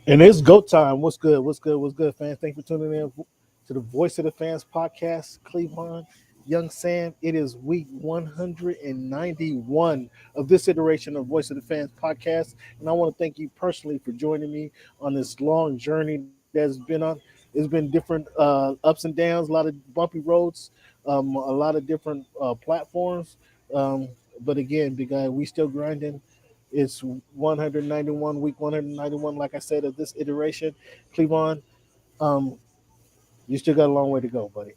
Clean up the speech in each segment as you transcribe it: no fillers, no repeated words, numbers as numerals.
And it's go time. What's good? What's good? What's good, fans? Thanks for tuning in to the Voice of the Fans podcast. Cleveland, Young Sam. It is week 191 of this iteration of Voice of the Fans podcast. And I want to thank you personally for joining me on this long journey that's been on. It's been different ups and downs, a lot of bumpy roads, a lot of different platforms. But again, big guy, we still grinding. It's 191, week 191, like I said, of this iteration. Cleveland, um, you still got a long way to go, buddy.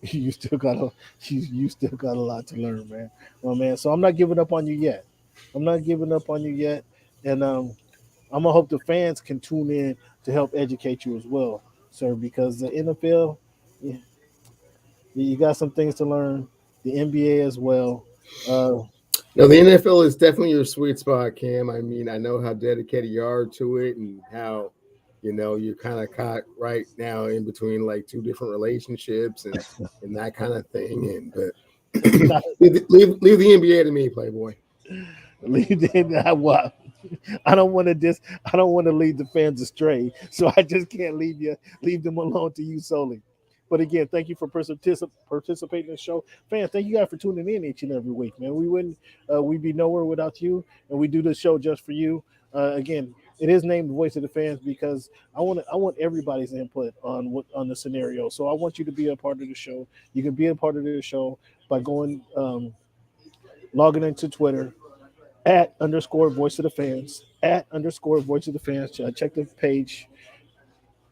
You still got a you still got a lot to learn, man. Well, man. So I'm not giving up on you yet. I'm not giving up on you yet, and I'm gonna hope the fans can tune in to help educate you as well, sir. Because the NFL, you, you got some things to learn. The NBA as well. Uh, No, the NFL is definitely your sweet spot, Cam. I mean, I know how dedicated you are to it and how, you're kind of caught right now in between like two different relationships and that kind of thing. And but leave the NBA to me, Playboy. I don't want to I don't want to lead the fans astray, so I just can't leave them alone to you solely. But again, thank you for participating in the show, fans. Thank you guys for tuning in each and every week, man. We'd be nowhere without you, and we do this show just for you. Again, it is named the Voice of the Fans because I want everybody's input on the scenario. So I want you to be a part of the show. You can be a part of the show by going logging into Twitter at underscore Voice of the Fans at underscore Voice of the Fans. Check the page.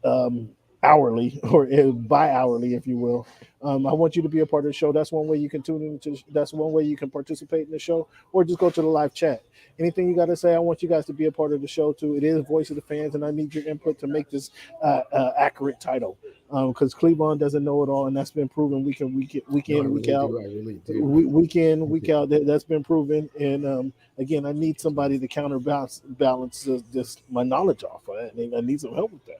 Um, Hourly or bi-hourly, if you will. I want you to be a part of the show. That's one way you can tune into. That's one way you can participate in the show, or just go to the live chat. Anything you got to say, I want you guys to be a part of the show too. It is Voice of the Fans, and I need your input to make this accurate title. Because Cleveland doesn't know it all, and that's been proven week in, week out. I really do. Week in, week out. That's been proven. And again, I need somebody to counterbalance this my knowledge off of that. I need some help with that.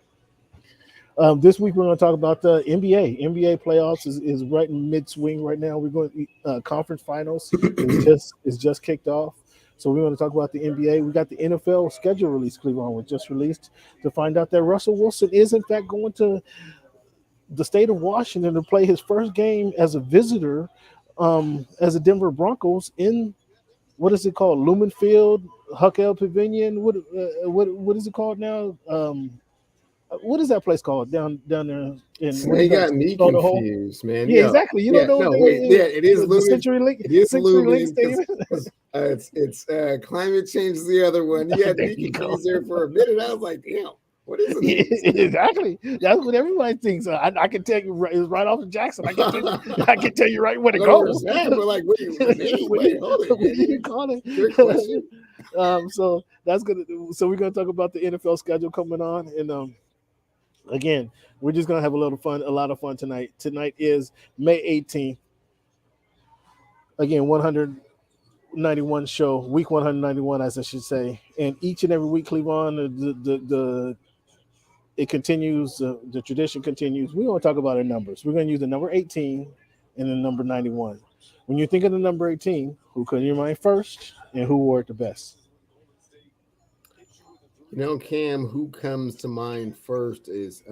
This week we're going to talk about the NBA. NBA playoffs is right in mid swing right now. We're going conference finals is just kicked off, so we're going to talk about the NBA. We got the NFL schedule release. Cleveland was just released to find out that Russell Wilson is in fact going to the state of Washington to play his first game as a visitor, as a Denver Broncos in what is it called? Lumen Field, Huckell Pavilion. What is it called now? What is that place called down there in? They got me confused, man. Yeah, exactly. You don't know. No, it is the Century Link. It is Century Lumen. Link Stadium. It's climate change is the other one. You had me confused there for a minute. I was like, damn, what is it? Exactly. That's what everybody thinks. I can tell you it's right off of Jackson. I can tell you right where to go. But like, what do you call it? Good question. So that's gonna. So we're gonna talk about the NFL schedule coming on, and again, we're just gonna have a lot of fun tonight. Tonight is May 18th. Again, 191 show, week 191, as I should say. And each and every week, Cleveland, it continues. The tradition continues. We're gonna talk about our numbers. We're gonna use the number 18 and the number 91. When you think of the number 18, who comes to your mind first, and who wore it the best? Cam, who comes to mind first is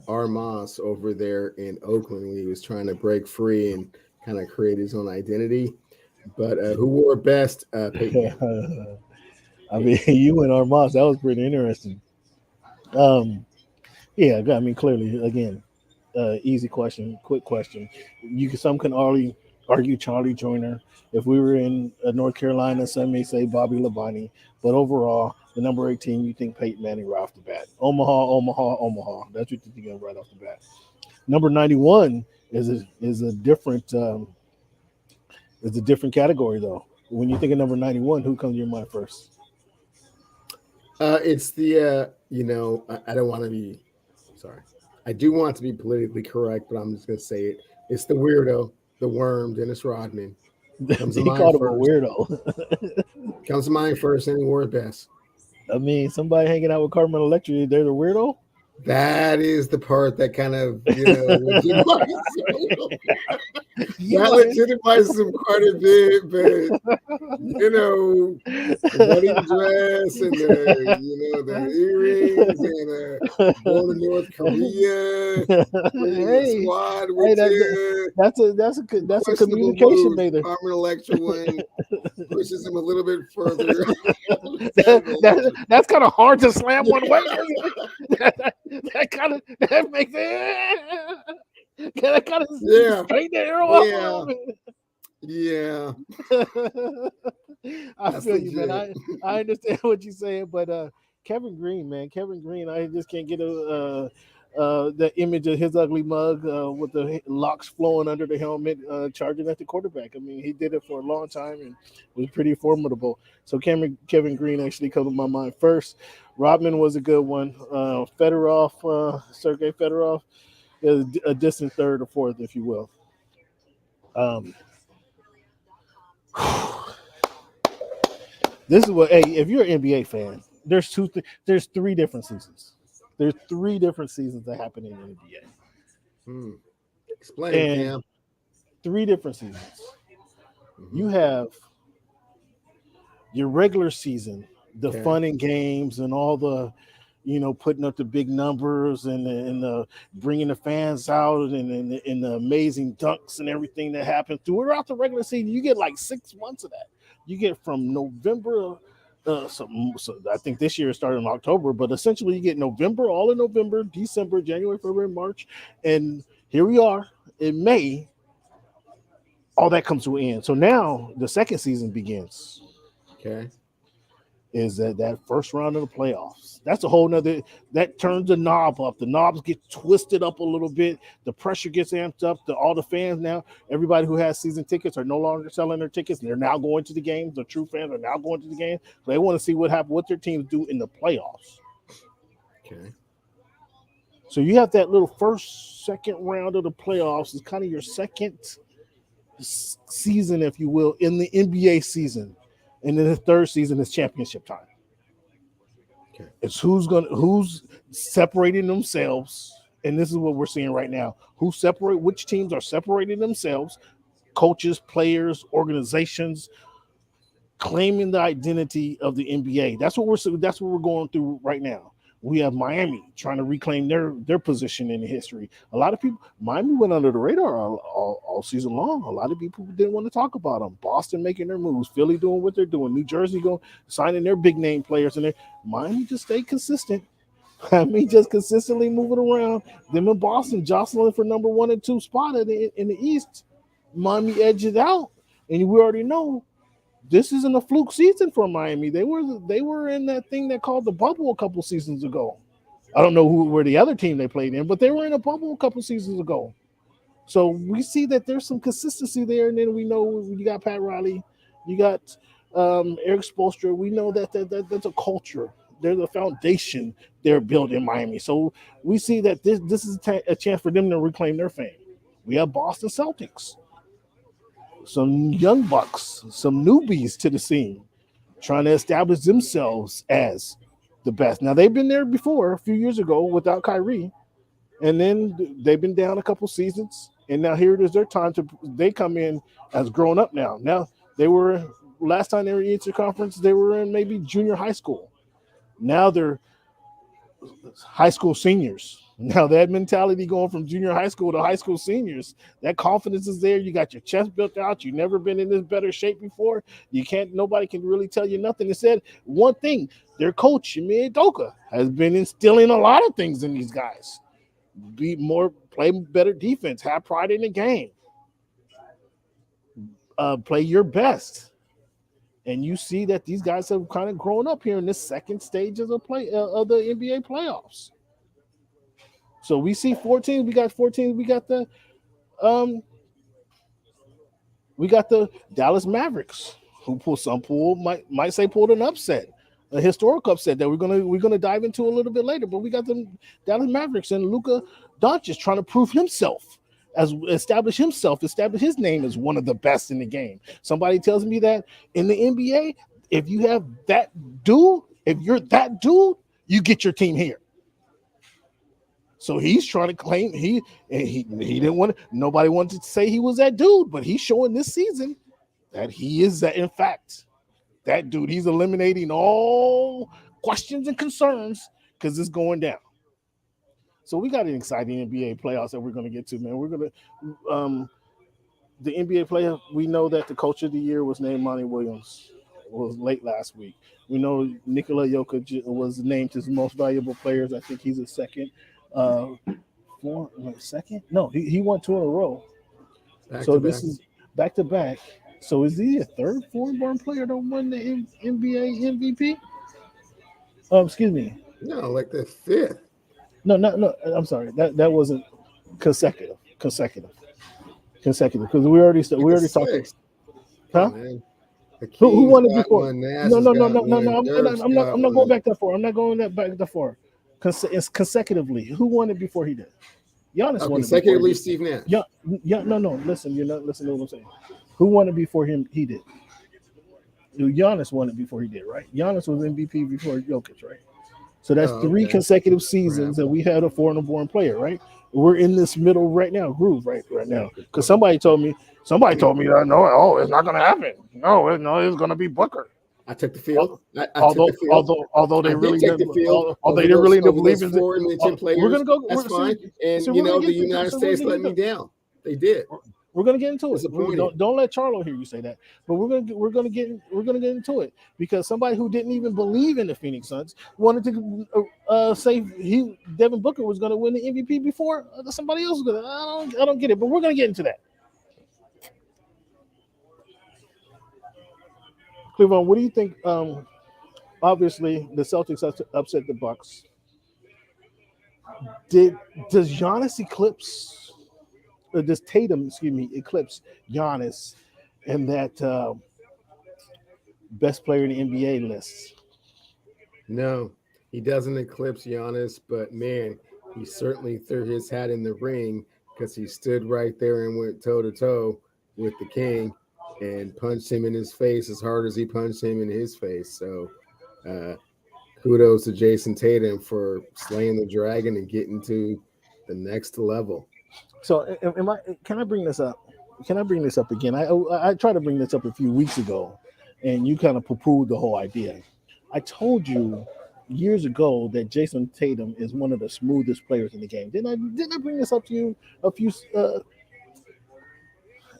Armas over there in Oakland when he was trying to break free and kind of create his own identity. But who wore it best? Peyton. I mean, you and Armas, that was pretty interesting. Yeah, I mean, clearly, again, easy question, quick question. Some can argue Charlie Joyner. If we were in North Carolina, some may say Bobby Labonte. But overall, the number 18, you think Peyton Manning right off the bat. Omaha. That's what you think of right off the bat. Number 91 is a different category though. When you think of number 91, who comes to your mind first? It's the I don't want to be sorry. I do want to be politically correct, but I'm just gonna say it. It's the weirdo, the worm, Dennis Rodman. He called him a weirdo. Comes to mind first, and he wore it best. I mean, somebody hanging out with Carmen Electra, they're the weirdo? That is the part that kind of, legitimizes You that want legitimizes him quite a bit, but the wedding dress and the earrings and going to North Korea, bringing the hey, squad hey, with you. that's a Questionable communication moves. meter. Carmen Electra one pushes him a little bit further. That's kind of hard to slam Yeah. one way. That kind of that makes it. That kind of Yeah. straighten the arrow up a Yeah. little bit. Yeah. I That's feel you, man. legit. I understand what you're saying, but Kevin Green, man, Kevin Green, I just can't get the image of his ugly mug with the locks flowing under the helmet, charging at the quarterback. I mean, he did it for a long time and was pretty formidable. So Kevin Green actually comes to my mind first. Rodman was a good one. Sergei Fedorov is a distant third or fourth, if you will. Um, This is what. Hey, if you're an NBA fan, there's three different seasons. There's three different seasons that happen in the Hmm. NBA, Explain, and Cam. three different seasons. Mm-hmm. You have your regular season, the Okay. fun and games, and all the, putting up the big numbers and the bringing the fans out and the amazing dunks and everything that happens throughout the regular season. You get like 6 months of that. You get from November. So I think this year it started in October, but essentially you get November, all in November, December, January, February, March, and here we are in May. All that comes to an end. So now the second season begins. Okay. Is that first round of the playoffs? That's a whole nother. That turns the knob up. The knobs get twisted up a little bit. The pressure gets amped up. All the fans now, everybody who has season tickets are no longer selling their tickets. They're now going to the games. The true fans are now going to the game. So they want to see what their teams do in the playoffs. Okay. So you have that little first, second round of the playoffs. It's kind of your second season, if you will, in the NBA season, and then the third season is championship time. Okay. It's who's separating themselves, and this is what we're seeing right now. Which teams are separating themselves, coaches, players, organizations, claiming the identity of the NBA. That's what we're going through right now. We have Miami trying to reclaim their position in the history. A lot of people, Miami went under the radar all season long. A lot of people didn't want to talk about them. Boston making their moves, Philly doing what they're doing, New Jersey going signing their big name players, and Miami just stayed consistent. Miami just consistently moving around. Them in Boston jostling for number 1 and 2 spot in the East. Miami edged it out, and we already know this isn't a fluke season for Miami. They were in that thing that called the bubble a couple seasons ago. I don't know who were the other team they played in, but they were in a bubble a couple seasons ago. So we see that there's some consistency there, and then we know you got Pat Riley, you got Eric Spoelstra. We know that that's a culture. There's a foundation they're built in Miami. So we see that this is a chance for them to reclaim their fame. We have Boston Celtics, some young bucks, some newbies to the scene, trying to establish themselves as the best. Now they've been there before a few years ago without Kyrie, and then they've been down a couple seasons, and now here it is their time to they come in as grown up now. Now they were last time they were in Eastern Conference, they were in maybe junior high school. Now they're high school seniors. Now that mentality going from junior high school to high school seniors, that confidence is there. You got your chest built out. You've never been in this better shape before. Nobody can really tell you nothing. It said one thing, their coach, Ime Udoka, has been instilling a lot of things in these guys. Play better defense, have pride in the game, play your best. And you see that these guys have kind of grown up here in this second stage of the NBA playoffs. So we see 14. We got 14. Um we got the Dallas Mavericks, who pulled an upset, a historic upset that we're gonna dive into a little bit later. But we got the Dallas Mavericks and Luka Doncic trying to prove himself, establish his name as one of the best in the game. Somebody tells me that in the NBA, if you have that dude, if you're that dude, you get your team here. So he's trying to claim he didn't want to, nobody wanted to say he was that dude, but he's showing this season that he is that, in fact, that dude. He's eliminating all questions and concerns because it's going down. So we got an exciting NBA playoffs that we're going to get to, man. We're going to the NBA playoff. We know that the coach of the year was named Monty Williams. It was late last week. We know Nikola Jokic was named his most valuable players. I think he's a second. Second? No, he won 2 in a row. This is back to back. So is he a third foreign-born player that won the NBA MVP? Excuse me. No, like the 5th. No. I'm sorry. That wasn't consecutive. Consecutive. Because we already talking. Huh? Who won it before? No. I'm not going back that far. I'm not going back that far. It's consecutively. Who won it before he did? Giannis won it consecutively. Steve Nash. No. Listen, you're not listening to what I'm saying. Who won it before him? He did. Giannis won it before he did, right? Giannis was MVP before Jokic, right? So that's 3 consecutive seasons that we had a foreign-born player, right? We're in this middle groove right now. Because somebody told me that no, it's not going to happen. No, it's going to be Booker. I took the field. Although they really didn't believe in it. We're going to go. That's fine. And the United States let me down. They did. We're gonna get into it. Don't let Charlo hear you say that. But we're gonna get into it because somebody who didn't even believe in the Phoenix Suns wanted to say Devin Booker was gonna win the MVP before somebody else was gonna. I don't get it, but we're gonna get into that. Cleveland, what do you think? Obviously, the Celtics upset the Bucks. Does Giannis does Tatum, eclipse Giannis and that best player in the NBA list? No, he doesn't eclipse Giannis, but man, he certainly threw his hat in the ring because he stood right there and went toe-to-toe with the king and punched him in his face as hard as he punched him in his face. So kudos to Jason Tatum for slaying the dragon and getting to the next level. So can I bring this up? Can I bring this up again? I tried to bring this up a few weeks ago, and you kind of poo-pooed the whole idea. I told you years ago that Jason Tatum is one of the smoothest players in the game. Didn't I bring this up to you a few?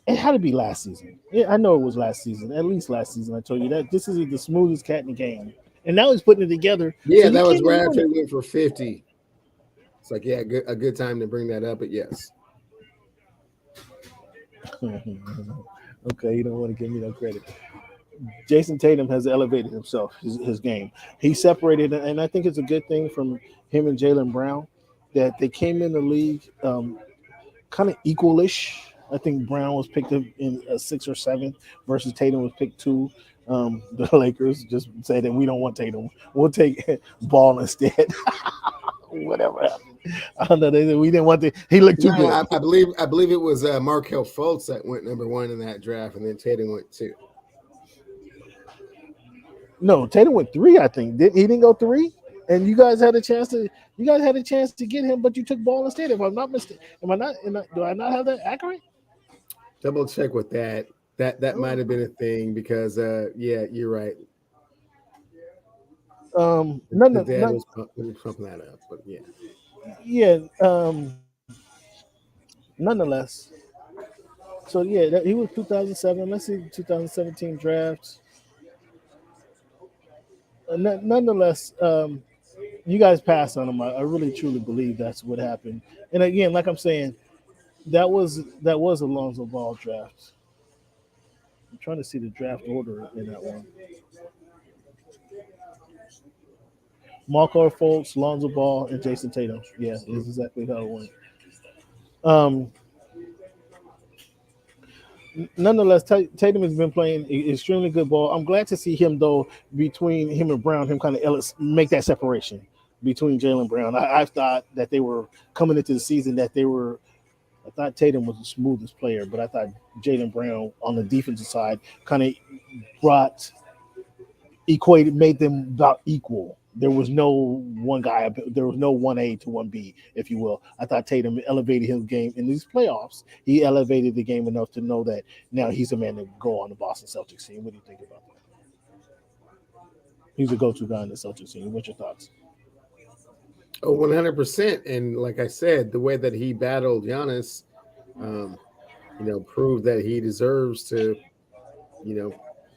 It had to be last season. Yeah, I know it was last season. At least last season, I told you that this is the smoothest cat in the game. And now he's putting it together. Yeah, so that was right after he went for 50. It's like, yeah, a good time to bring that up, but yes. Okay, you don't want to give me no credit. Jason Tatum has elevated himself, his game. He separated, and I think it's a good thing from him and Jaylen Brown that they came in the league kind of equalish. I think Brown was picked up in a 6 or 7 versus Tatum was picked 2. The Lakers just said that we don't want Tatum. We'll take Ball instead. Whatever happened. I don't know. We didn't want he looked too good. I believe it was Markelle Fultz that went number 1 in that draft, and then Tatum went 2. No, Tatum went 3. I think he didn't go 3, and you guys had a chance to get him, but you took Ball instead. If I'm not mistaken, do I not have that accurate? Double check with that. That might have been a thing because yeah, you're right. Was pumping that up, but yeah. Yeah. Nonetheless, so yeah, he was 2007. Let's see, 2017 draft. Nonetheless, you guys passed on him. I really truly believe that's what happened. And again, like I'm saying, that was Alonzo Ball draft. I'm trying to see the draft order in that one. Markelle Fultz, Lonzo Ball, and Jason Tatum. Yeah, is exactly how it went. Nonetheless, Tatum has been playing extremely good ball. I'm glad to see him, though, between him and Brown, him kind of make that separation between Jaylen Brown. I thought that they were coming into the season I thought Tatum was the smoothest player, but I thought Jaylen Brown on the defensive side kind of made them about equal. there was no one guy, there was no 1A to 1B, if you will. I thought Tatum elevated his game in these playoffs. He elevated the game enough to know that now he's a man to go on the Boston Celtics team. What do you think about that? He's a go-to guy in the Celtics team. What's your thoughts? Oh, 100%. And like I said, the way that he battled Giannis, proved that he deserves to,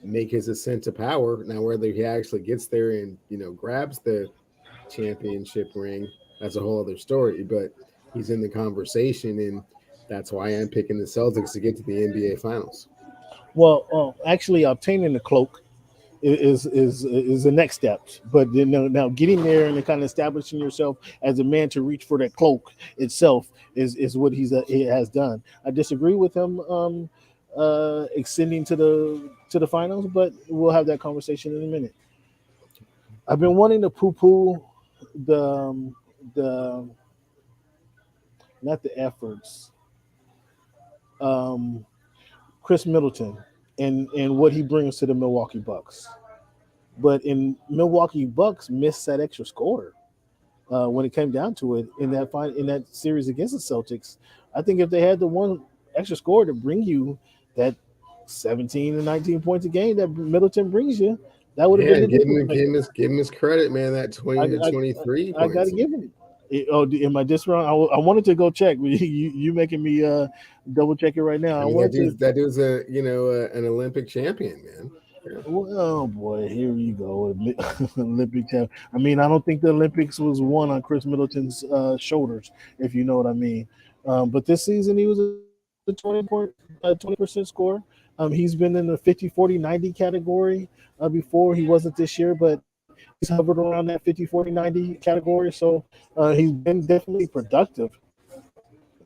make his ascent to power. Now, whether he actually gets there and, grabs the championship ring, that's a whole other story. But he's in the conversation, and that's why I'm picking the Celtics to get to the NBA Finals. Well, actually, obtaining the cloak is the next step. But now getting there and kind of establishing yourself as a man to reach for that cloak itself is what he has done. I disagree with him extending to the finals, but we'll have that conversation in a minute. I've been wanting to poo-poo the not the efforts. Chris Middleton and what he brings to the Milwaukee Bucks. But in Milwaukee Bucks missed that extra score when it came down to it in that series against the Celtics. I think if they had the one extra score to bring you that 17 and 19 points a game that Middleton brings you, that would have been the give him his credit, man. That 20 to 23. I got to give him. Am I just wrong? I wanted to go check. You making me double check it right now. That dude's an Olympic champion, man. Yeah. Oh boy, here you go, Olympic champion. I mean, I don't think the Olympics was won on Chris Middleton's shoulders, if you know what I mean. But this season he was a 20% scorer. He's been in the 50, 40, 90 category before. He wasn't this year, but he's hovered around that 50, 40, 90 category. So he's been definitely productive.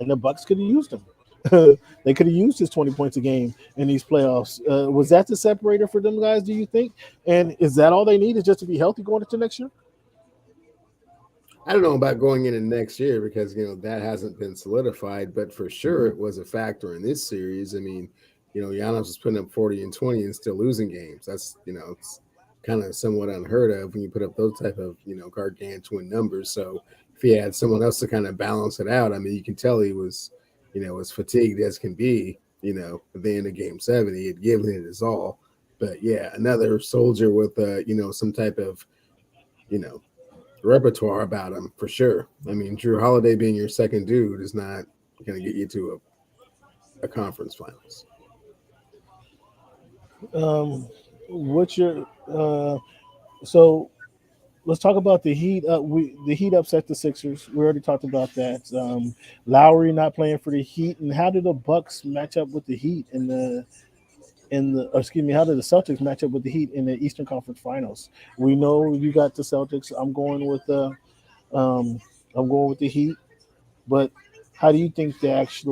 And the Bucks could have used him. They could have used his 20 points a game in these playoffs. Was that the separator for them guys, do you think? And is that all they need is just to be healthy going into next year? I don't know about going into next year because, that hasn't been solidified. But for sure, it was a factor in this series. I mean, Giannis was putting up 40 and 20 and still losing games. That's, it's kind of somewhat unheard of when you put up those type of, gargantuan numbers. So if he had someone else to kind of balance it out, I mean, you can tell he was, as fatigued as can be, at the end of game 7, he had given it his all. But yeah, another soldier with, some type of, repertoire about him for sure. I mean, Drew Holiday being your second dude is not going to get you to a conference finals. What's your so let's talk about the Heat. The Heat upset the Sixers. We already talked about that. Lowry not playing for the Heat, and how did the Bucks match up with the Heat how did the Celtics match up with the Heat in the Eastern Conference Finals? We know you got the Celtics. I'm going with the Heat, but how do you think this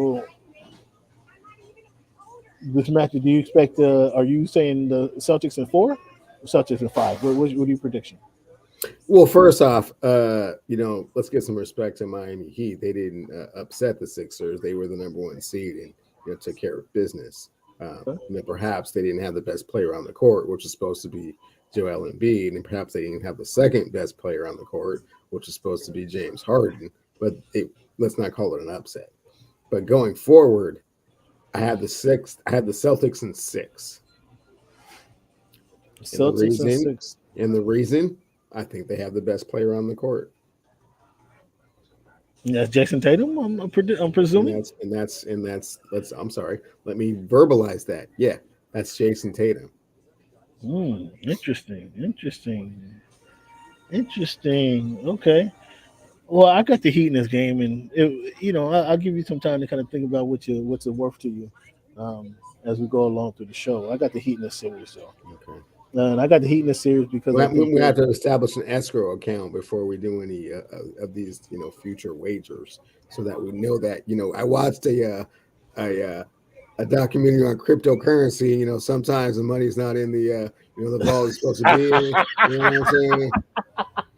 match? Do you expect? Are you saying the Celtics in 4, or Celtics in 5? What are your prediction? Well, first off, let's give some respect to Miami Heat. They didn't upset the Sixers. They were the number 1 seed and took care of business. Perhaps they didn't have the best player on the court, which is supposed to be Joel Embiid, and perhaps they didn't have the second best player on the court, which is supposed to be James Harden. But let's not call it an upset. But going forward, I had the Celtics in 6. Celtics in 6. And the reason, I think they have the best player on the court. That's Jason Tatum. I'm presuming. I'm sorry. Let me verbalize that. Yeah, that's Jason Tatum. Interesting. Okay. Well, I got the Heat in this game, and I'll give you some time to kind of think about what's it worth to you as we go along through the show. I got the Heat in this series, though. Okay. And I got the Heat in this series because we have to establish an escrow account before we do any of these, future wagers, so that we know that. I watched a documentary on cryptocurrency. Sometimes the money's not in the the ball is supposed to be in. You know what I'm saying?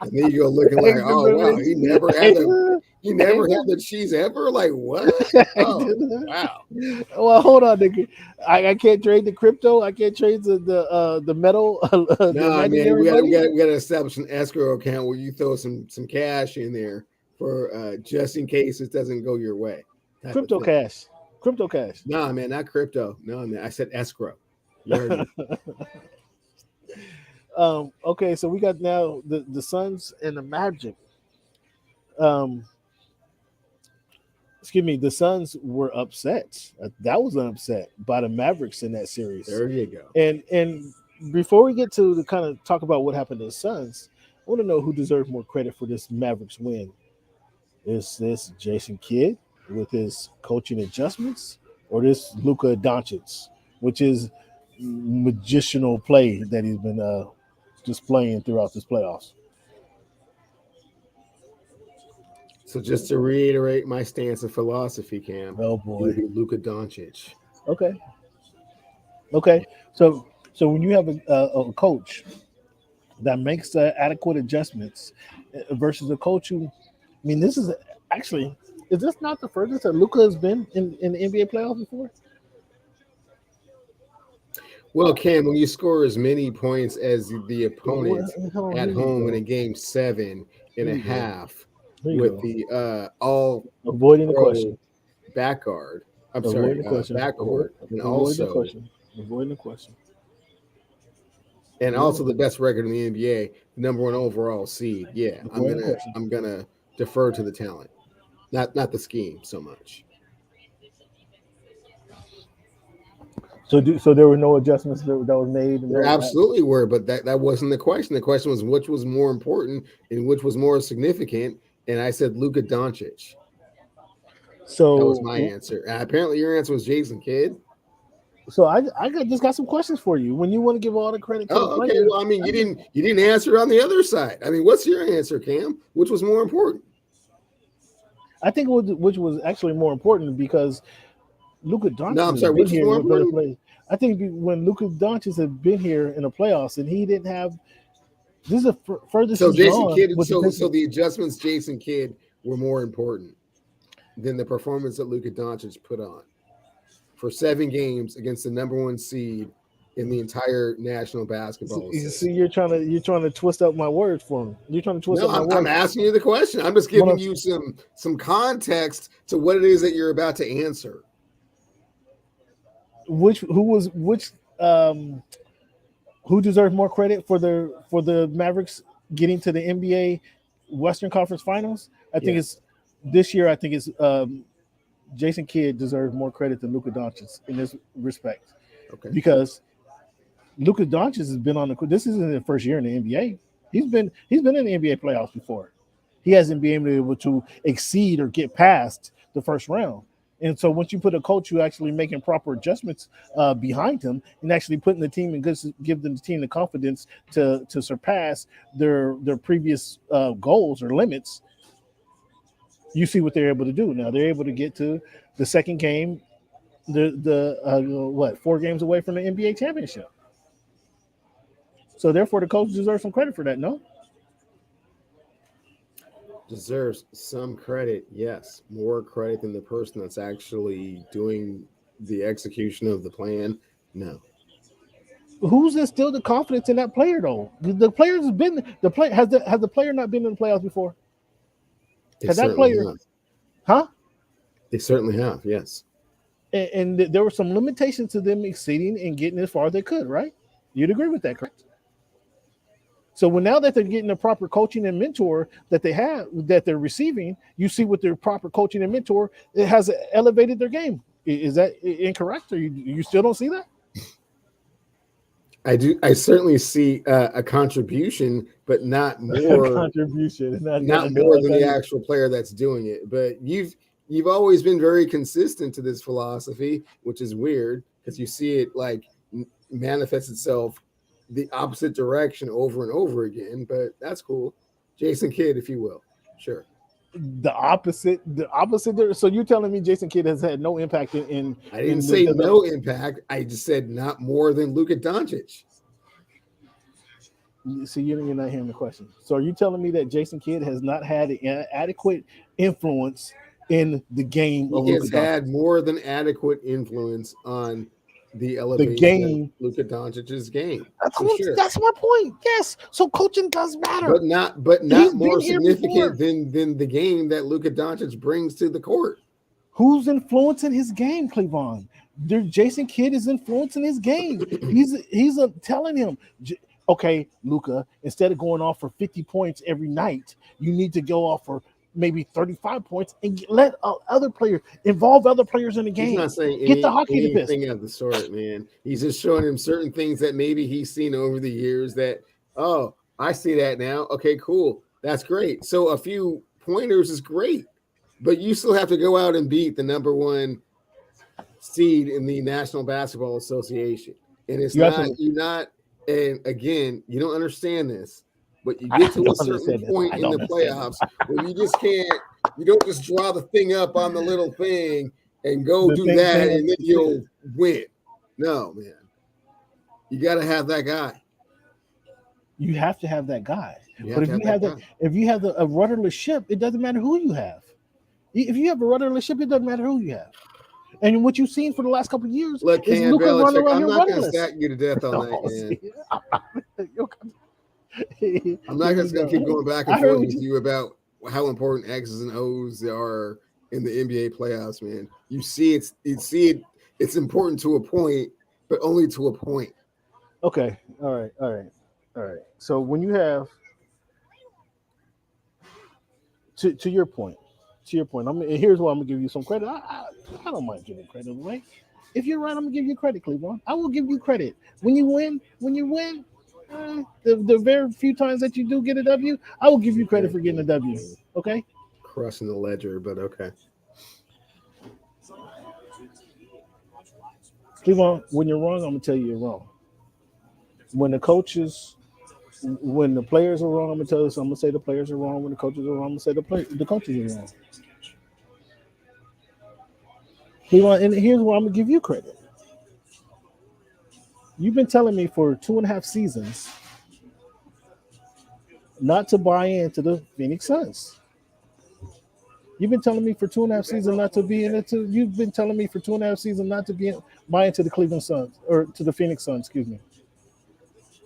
And then you go looking like, oh wow, he never had You never had the cheese ever? Like what? Oh, wow. Well, hold on, nigga. I can't trade the crypto. I can't trade the metal, the Nah, man, imaginary we money. got to establish an escrow account where you throw some cash in there for just in case it doesn't go your way. Crypto cash. Crypto cash. Nah, man, not crypto. No, man, I said escrow. You heard me. Okay, so we got now the Suns and the Magic. Excuse me, the Suns were upset. That was an upset by the Mavericks in that series. There you go. And before we get to the kind of talk about what happened to the Suns, I want to know who deserves more credit for this Mavericks win. Is this Jason Kidd with his coaching adjustments, or this Luka Doncic, which is magicianal play that he's been displaying throughout this playoffs? So just to reiterate my stance of philosophy, Cam. Oh boy, Luka Doncic. Okay. So when you have a coach that makes adequate adjustments versus a coach who, I mean, this is actually, is this not the furthest that Luka has been in the NBA playoffs before? Well, Cam, when you score as many points as the opponent at home in a game 7.5 with the all avoiding the question back guard, avoiding the question backcourt, and avoiding the question, and also the best record in the NBA, number 1 overall seed. Yeah, I'm gonna defer to the talent, not the scheme so much. So there were no adjustments that was made. There absolutely were, but that wasn't the question. The question was which was more important and which was more significant, and I said Luka Doncic. So that was my answer. And apparently, your answer was Jason Kidd. So I just got some questions for you. When you want to give all the credit to the player, okay. Well, I mean, you didn't answer on the other side. I mean, what's your answer, Cam? Which was more important? I think which was actually more important because Luka Doncic. No, I'm sorry. Which was more important? I think when Luka Doncic had been here in the playoffs and he didn't have. This is the furthest. So Jason Kidd. So the adjustments Jason Kidd were more important than the performance that Luka Doncic put on for 7 games against the number 1 seed in the entire national basketball. See, you're trying to twist up my words for me. You're trying to twist up my words. I'm asking you the question. I'm just giving you some context to what it is that you're about to answer. Who deserves more credit for the Mavericks getting to the NBA Western Conference Finals? I think it's this year. I think it's Jason Kidd deserves more credit than Luka Doncic in this respect. Okay. Because Luka Doncic has been on the. This isn't his first year in the NBA. He's been in the NBA playoffs before. He hasn't been able to exceed or get past the first round. And so once you put a coach who actually making proper adjustments behind him and actually putting the team and give the team the confidence to surpass their previous goals or limits, you see what they're able to do. Now they're able to get to the second game, the 4 games away from the NBA championship. So therefore, the coach deserves some credit for that. No. Deserves some credit, yes. More credit than the person that's actually doing the execution of the plan, no. Who's instilled the confidence in that player, though? The players have been has the player not been in the playoffs before? Has that player? Have. Huh? They certainly have, yes. And there were some limitations to them exceeding and getting as far as they could, right? You'd agree with that, correct? So now that they're getting the proper coaching and mentor that they're receiving, you see with their proper coaching and mentor, it has elevated their game. Is that incorrect, or you still don't see that? I do. I certainly see a contribution, but not more contribution, not more than the actual player that's doing it. But you've always been very consistent to this philosophy, which is weird because you see it like manifest itself the opposite direction over and over again, but that's cool. Jason Kidd, if you will. Sure. The opposite. So you're telling me Jason Kidd has had no impact in I didn't say no impact. I just said not more than Luka Doncic. See, you're not hearing the question. So, are you telling me that Jason Kidd has not had an adequate influence in the game of He Luka has Doncic? had more than adequate influence on the The elevation of game. Luka Doncic's game, for sure. That's my point. Yes. So coaching does matter. But He's not been more here before. significant than the game that Luka Doncic brings to the court. Who's influencing his game, Cleavon? Jason Kidd is influencing his game. He's telling him, okay, Luca, instead of going off for 50 points every night, you need to go off for maybe 35 points and let other players involve other players in the He's game. not saying Get the hockey to piss. anything of the sort, man. He's just showing him certain things that maybe he's seen over the years that, oh, I see that now. Okay, cool. That's great. So a few pointers is great, but you still have to go out and beat the number one seed in the National Basketball Association. And it's and again, you don't understand this, but you get to a certain point in the playoffs where you just can't, you don't just draw the thing up on the little thing and go do that and then you'll win. No, man. You got to have that guy. You have to have that guy. But if you have a rudderless ship, it doesn't matter who you have. If you have a rudderless ship, it doesn't matter who you have. And what you've seen for the last couple of years is Luka running around here I'm not going to stack you to death on that, man. I'm not just going to keep going back and forth with you about how important X's and O's are in the NBA playoffs, man. You see it's important to a point, but only to a point. Okay. All right. So when you have to your point, here's why I'm gonna give you some credit. I don't mind giving credit, right? If you're right, I'm gonna give you credit, Cleveland. I will give you credit. When you win, the very few times that you do get a W, I will give you credit for getting a W. Okay? Crushing the ledger, but okay. Cleveland, when you're wrong, I'm gonna tell you you're wrong. When the players are wrong, I'm gonna tell you. So I'm gonna say the players are wrong. When the coaches are wrong, I'm gonna say the coaches are wrong. And here's where I'm gonna give you credit. You've been telling me for 2.5 seasons not to buy into the Phoenix Suns. You've been telling me for 2.5 seasons not to be in it. You've been telling me for 2.5 seasons not to buy into the Cleveland Suns or to the Phoenix Suns. Excuse me.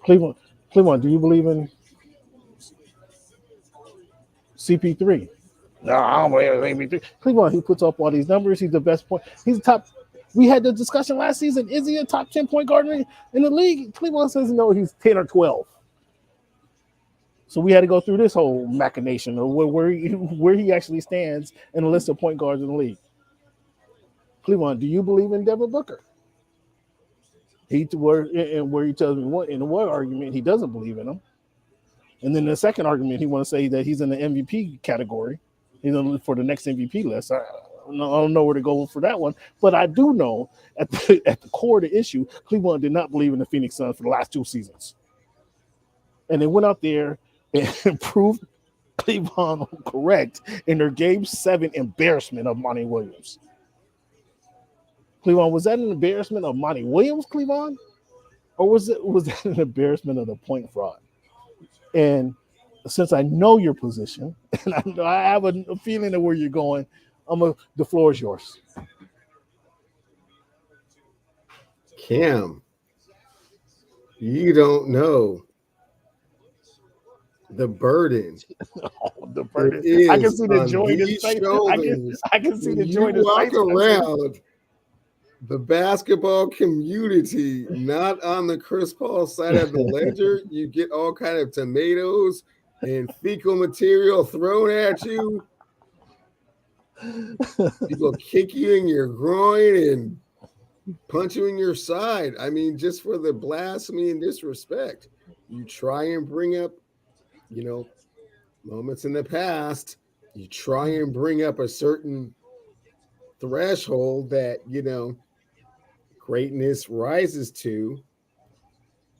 Cleveland, do you believe in CP3? No, I don't believe in CP3. Cleveland, he puts up all these numbers. He's the best point. He's the top. We had the discussion last season. Is he a top 10 point guard in the league? Cleveland says no, he's 10 or 12. So we had to go through this whole machination of where he actually stands in the list of point guards in the league. Cleveland, do you believe in Devin Booker? Where he tells me in one argument he doesn't believe in him, and then the second argument he want to say that he's in the MVP category, for the next MVP list. I don't know where to go for that one, but I do know at the core of the issue, Cleveland did not believe in the Phoenix Suns for the last 2 seasons, and they went out there and proved Cleveland correct in their Game 7 embarrassment of Monty Williams. Cleveland, was that an embarrassment of Monty Williams, Cleveland? Or was that an embarrassment of the point fraud? And since I know your position, and I have a feeling of where you're going, the floor is yours. Cam, you don't know the burden. The burden. I can see the joy in his face. I can see the joy in his face. You walk around the basketball community, not on the Chris Paul side of the ledger. You get all kind of tomatoes and fecal material thrown at you. People kick you in your groin and punch you in your side. I mean, just for the blasphemy and disrespect. You try and bring up, moments in the past. You try and bring up a certain threshold that, greatness rises to.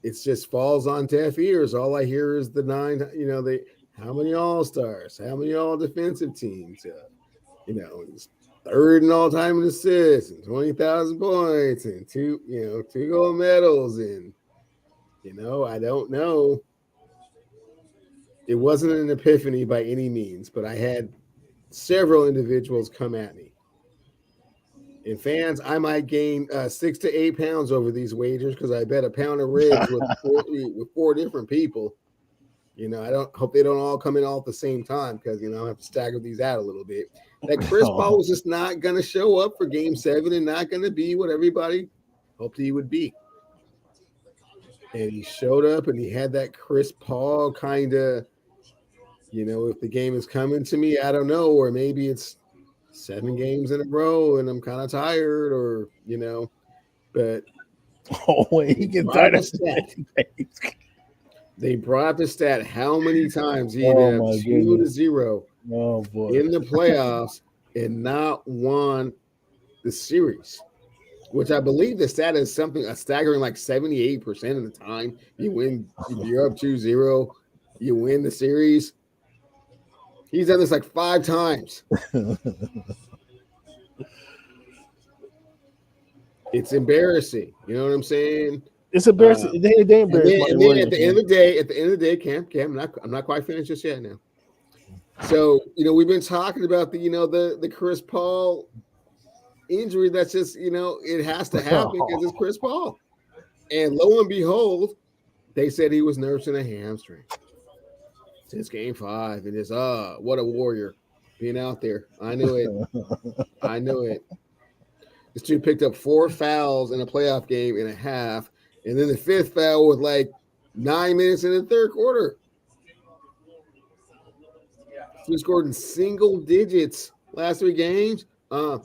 It just falls on deaf ears. All I hear is the 9, how many all-stars, how many all-defensive teams, he's third in all-time in assists and 20,000 points and 2 gold medals. And, I don't know it wasn't an epiphany by any means, but I had several individuals come at me. And fans, I might gain 6 to 8 pounds over these wagers because I bet a pound of ribs with four different people. I don't hope they don't all come in all at the same time because I have to stagger these out a little bit. That Chris Paul was just not going to show up for Game 7 and not going to be what everybody hoped he would be. And he showed up and he had that Chris Paul kind of, if the game is coming to me, I don't know, or maybe it's 7 games in a row and I'm kind of tired or, but he gets tired of They brought the stat how many times he had 2-0 in the playoffs and not won the series, which I believe the stat is a staggering like 78% of the time. You win, if you're up 2-0, you win the series. He's done this like 5 times. It's embarrassing. You know what I'm saying? It's embarrassing. They embarrassing. And then at the end of the day, Cam, I'm not quite finished just yet now. So, we've been talking about the Chris Paul injury. That's just, it has to happen because it's Chris Paul. And lo and behold, they said he was nursing a hamstring since Game 5. And it's, what a warrior being out there. I knew it. This dude picked up 4 fouls in a playoff game and a half. And then the 5th foul was like 9 minutes in the 3rd quarter. He scored in single digits last 3 games. More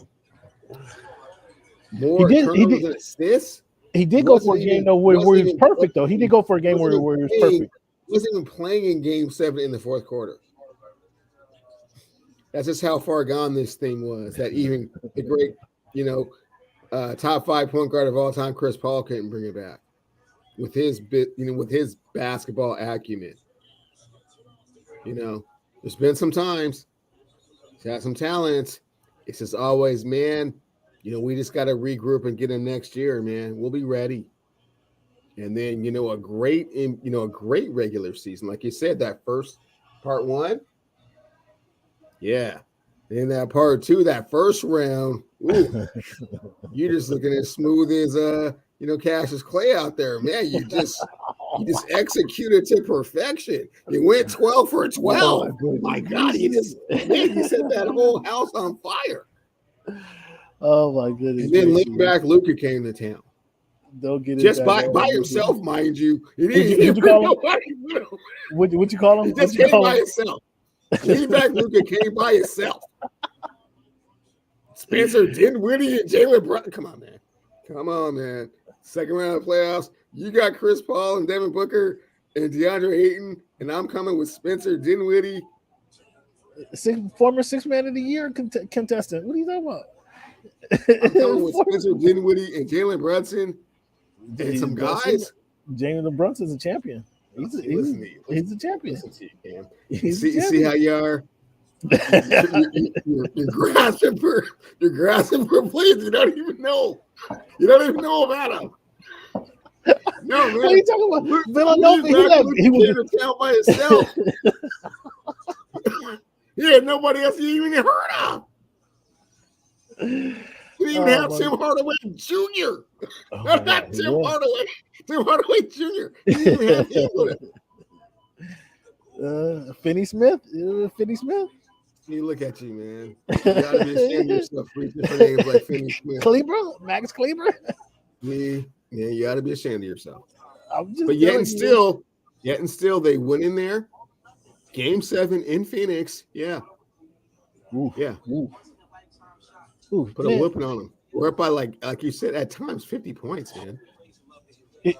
turnovers than assists. He did go for a game though where he was perfect though. He did go for a game where he was perfect. He wasn't even playing in Game 7 in the 4th quarter. That's just how far gone this thing was. That even the great, top 5 point guard of all time, Chris Paul, couldn't bring it back with his basketball acumen. There's been some times he's had some talents. It's just always, man, we just got to regroup and get him next year, man. We'll be ready. And then, a great regular season. Like you said, that first part 1. Yeah. And that part 2, that first round, ooh, you're just looking as smooth as Cassius Clay out there, man. You just executed to perfection. You went 12 for 12. Oh my God, you set that whole house on fire. Oh my goodness! And then lean back, Luka came to town. Don't get it just by himself, mind you. What you call him? He just came by himself. Lean back, Luka came by himself. Spencer Dinwiddie and Jalen Brunson. Come on, man. Second round of playoffs. You got Chris Paul and Devin Booker and DeAndre Ayton, and I'm coming with Spencer Dinwiddie. Former 6th man of the year contestant. What are you talking about? I'm coming with Spencer Dinwiddie and Jalen Brunson and some guys. Jalen Brunson's a champion. He's a champion. See how you are? You're grasping for players you don't even know. You don't even know about them. No, man. What are you talking about? Villanova, he was down by himself. He had nobody else he even heard of. He didn't even have Tim Hardaway Jr. Not Tim Hardaway. Tim Hardaway Jr. He didn't even have him with him. Finney Smith. You look at you, man. You gotta be ashamed of yourself for different names like Finney Smith. Max Kleber. Yeah, you gotta be ashamed of yourself. But yet and still, they went in there. Game 7 in Phoenix. Yeah. Ooh. Yeah. Ooh, put a whooping on them. We're up by like you said, at times 50 points, man.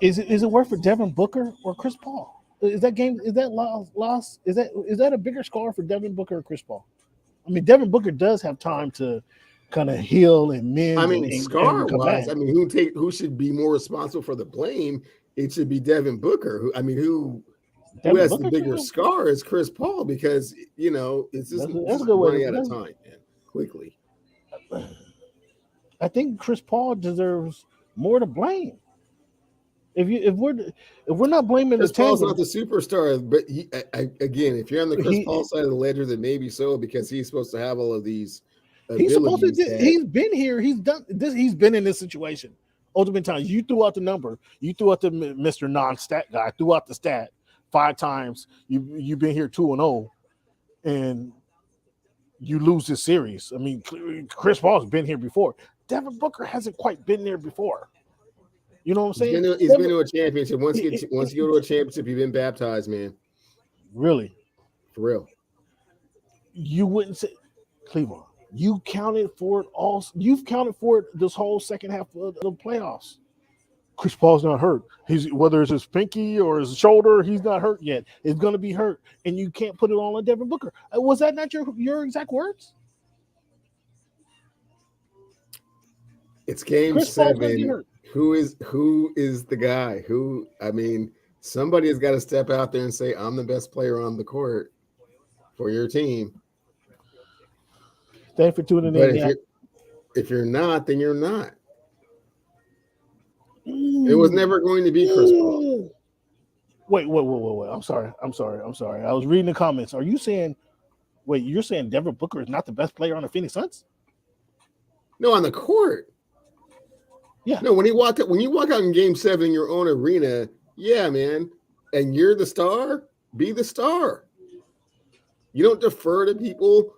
Is it worth for Devin Booker or Chris Paul? Is that loss? Is that a bigger score for Devin Booker or Chris Paul? I mean, Devin Booker does have time to kind of heal and mend. I mean, scar-wise, who should be more responsible for the blame? It should be Devin Booker. Who has the bigger scar is Chris Paul because it's just running out of time, man. Quickly. I think Chris Paul deserves more to blame. If we're not blaming Chris the Paul's tandem, not the superstar, but again, if you're on the Chris Paul side of the ledger, then maybe so, because he's supposed to have all of these abilities. He's been here. He's done this. He's been in this situation. Ultimate times. You threw out the number. You threw out the Mr. Non-stat guy. Threw out the stat 5 times. You've been here 2-0, and you lose this series. I mean, Chris Paul's been here before. Devin Booker hasn't quite been there before. You know what I'm saying? He's been to a championship. Once you go to a championship, you've been baptized, man. Really? For real. You wouldn't say Cleveland. You counted for it all. You've counted for it this whole second half of the playoffs. Chris Paul's not hurt. Whether it's his pinky or his shoulder, he's not hurt yet. It's going to be hurt, and you can't put it all on Devin Booker. Was that not your exact words? It's game 7. Who is the guy? Somebody has got to step out there and say, I'm the best player on the court for your team. Thanks for tuning in. If you're not, then you're not. It was never going to be Chris Paul. Wait. I'm sorry. I was reading the comments. Are you saying, you're saying Devin Booker is not the best player on the Phoenix Suns? No, on the court. Yeah. No, when you walk out in game 7 in your own arena, yeah, man, and you're the star, be the star. You don't defer to people.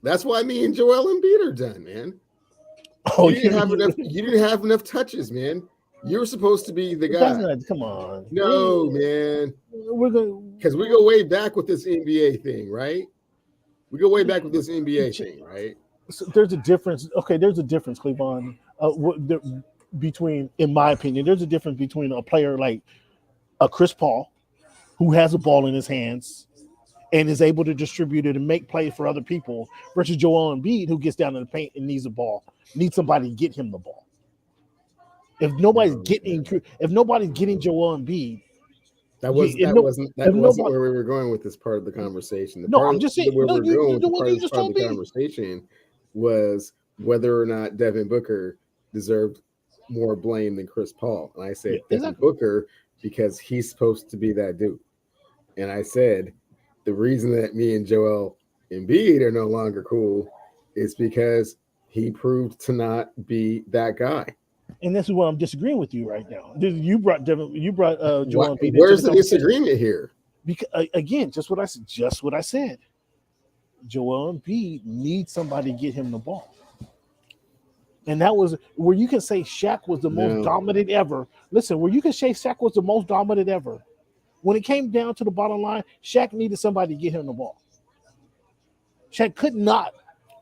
That's why me and Joel Embiid are done, man. Oh, you didn't have enough touches, man. You were supposed to be the guy. Come on. No, man. Because we go way back with this NBA thing, right? So there's a difference. Okay, there's a difference, Cleveland. Between, in my opinion, there's a difference between a player like a Chris Paul, who has a ball in his hands and is able to distribute it and make plays for other people, versus Joel Embiid, who gets down in the paint and needs somebody to get him the ball. If nobody's getting Joel Embiid, that wasn't where we were going with this part of the conversation. I'm just saying. Where we're going with the part of the conversation was whether or not Devin Booker deserved more blame than Chris Paul. And I said Devin Booker because he's supposed to be that dude. And I said the reason that me and Joel Embiid are no longer cool is because he proved to not be that guy. And this is what I'm disagreeing with you right now. You brought Joel Embiid. Where's the disagreement here? Because again, just what I said. Joel Embiid needs somebody to get him the ball. And that was where you can say Shaq was the most dominant ever. Listen, where you can say Shaq was the most dominant ever. When it came down to the bottom line, Shaq needed somebody to get him the ball. Shaq could not.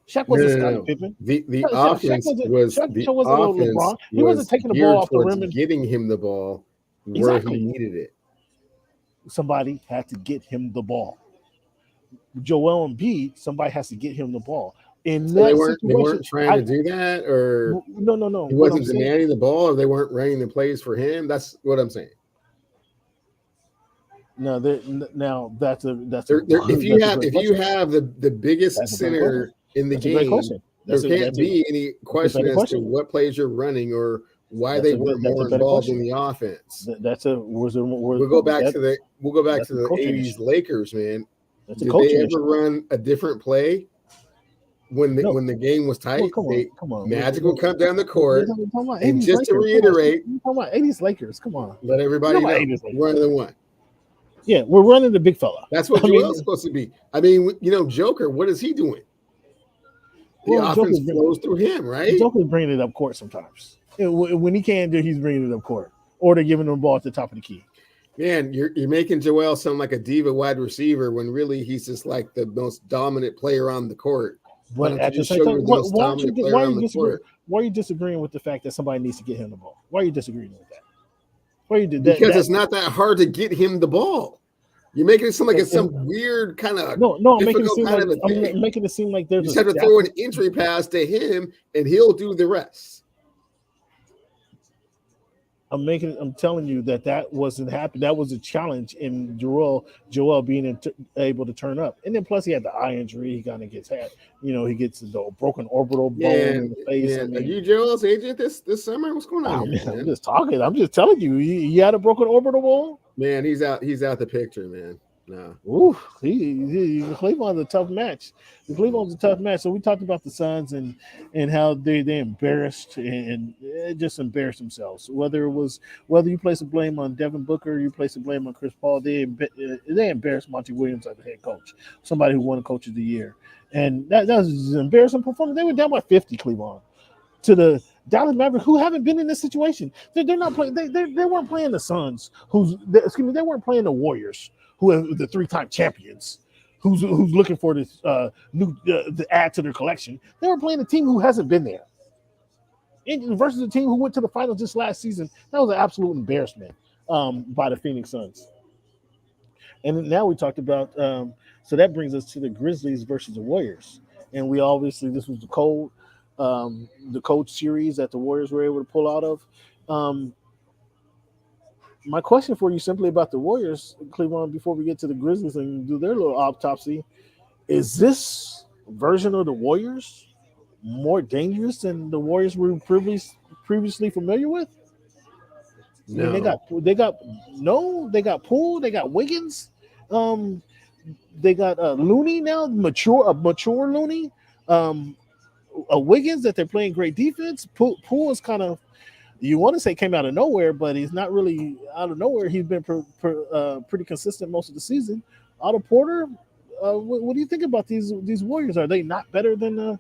Shaq wasn't Scottie Pippen. The offense was LeBron. He wasn't taking the ball off the rim and getting him the ball where he needed it. Somebody had to get him the ball. Joel Embiid, somebody has to get him the ball. They weren't trying to do that, or no. He wasn't demanding the ball, or they weren't running the plays for him. That's what I'm saying. No, that's if you have the biggest center in the game, there can't be any question as to what plays you're running or why they weren't more involved in the offense. We'll go back to the 80s Lakers, man. Did they ever run a different play when the game was tight? Come on. Magic will come down the court. And just to reiterate, talking about 80s Lakers. Come on. Let everybody know. Running the one. Yeah, we're running the big fella. That's what Joel's supposed to be. I mean, Joker, what is he doing? The offense flows through him, right? Joker's bringing it up court sometimes. When he can do, he's bringing it up court. Or they're giving him the ball at the top of the key. Man, you're making Joel sound like a diva wide receiver when really he's just like the most dominant player on the court. But at the same time, why are you disagreeing with the fact that somebody needs to get him the ball? Why are you disagreeing with that? Because it's not that hard to get him the ball. You're making it seem like it's some weird kind of I'm making it seem like there's you just have to throw an entry pass to him and he'll do the rest. I'm telling you that wasn't happening. That was a challenge in Joel being able to turn up, and then plus he had the eye injury. He kind of gets had, he gets the broken orbital bone in Man, the face. I man, are mean, you Joel's agent this summer? What's going on oh here, man, I'm man? just talking. I'm just telling you, he had a broken orbital bone. Man, he's out the picture, man. No. Ooh, Cleveland's a tough match. The Cleveland's a tough match. So we talked about the Suns and how they embarrassed and just embarrassed themselves. Whether you place the blame on Devin Booker, you place the blame on Chris Paul, they embarrassed Monty Williams as the head coach, somebody who won Coach of the Year, and that was an embarrassing performance. They were down by 50, Cleveland, to the Dallas Mavericks, who haven't been in this situation. They're not playing. They weren't playing the Suns, they weren't playing the Warriors, who are the 3-time champions, who's looking for this new to add to their collection. They were playing a team who hasn't been there, versus a team who went to the finals just last season. That was an absolute embarrassment by the Phoenix Suns. And now we talked about. So that brings us to the Grizzlies versus the Warriors, and we obviously this was the cold series that the Warriors were able to pull out of. My question for you simply about the Warriors, Cleveland, before we get to the Grizzlies and do their little autopsy, is this version of the Warriors more dangerous than the Warriors we were previously familiar with? No. I mean, they got Poole, they got Wiggins, they got Looney now, mature Looney, a Wiggins that they're playing great defense. Poole is kind of, you want to say came out of nowhere, but he's not really out of nowhere. He's been pretty consistent most of the season. Otto Porter, what do you think about these Warriors? Are they not better than the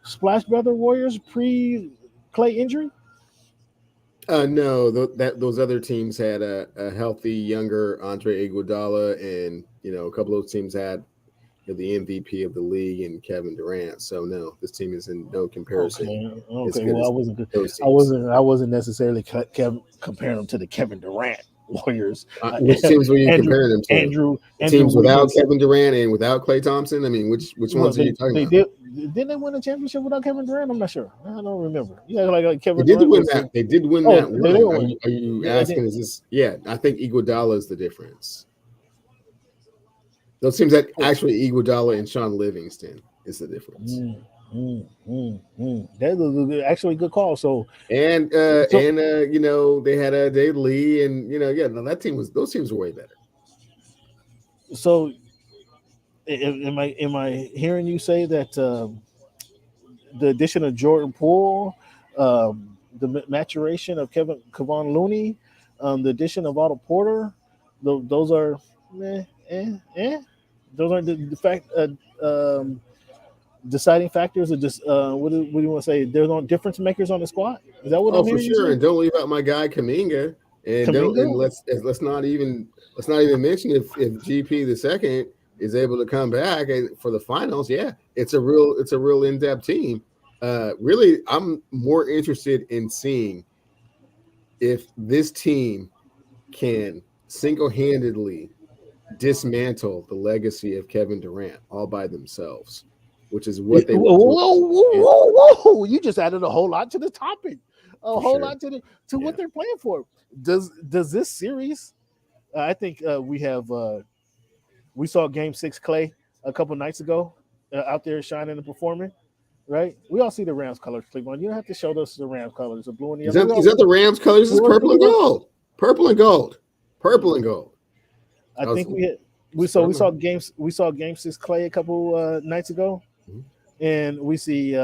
Splash Brother Warriors pre-Clay injury? No, those other teams had a healthy, younger Andre Iguodala, and a couple of those teams had the MVP of the league and Kevin Durant. So no, this team is in no comparison. Okay. Well, I wasn't necessarily comparing them to the Kevin Durant Warriors. Which teams were you comparing them to? Andrew teams without Wiggins. Kevin Durant and without Klay Thompson. I mean, which ones are you talking about? Didn't they win a championship without Kevin Durant? I'm not sure. I don't remember. Yeah, like Kevin They did Durant win that. They did win that one. Are you asking? Is this? Yeah, I think Iguodala is the difference. Those teams that actually Iguodala and Sean Livingston is the difference. That's actually a good call. So they had Dave Lee and those teams were way better. So am I hearing you say that the addition of Jordan Poole, the maturation of Kevon Looney, the addition of Otto Porter, those are those aren't the fact deciding factors, or just what do you want to say? There's no difference makers on the squad. Is that what I'm hearing? For sure. And don't leave out my guy Kuminga. And let's not even mention if GP the second is able to come back for the finals. Yeah, it's a real in-depth team. Really, I'm more interested in seeing if this team can single-handedly dismantle the legacy of Kevin Durant all by themselves, which is what they. Whoa! You just added a whole lot to the topic, lot to what they're playing for. Does this series? I think we saw Game 6 Clay a couple nights ago out there shining and performing. Right? We all see the Rams colors, Cleveland. You don't have to show us the Rams colors, the blue and yellow. Is that the Rams colors? It's purple and gold. Purple and gold. Purple and gold. I think we saw Game 6 Clay a couple nights ago, and we see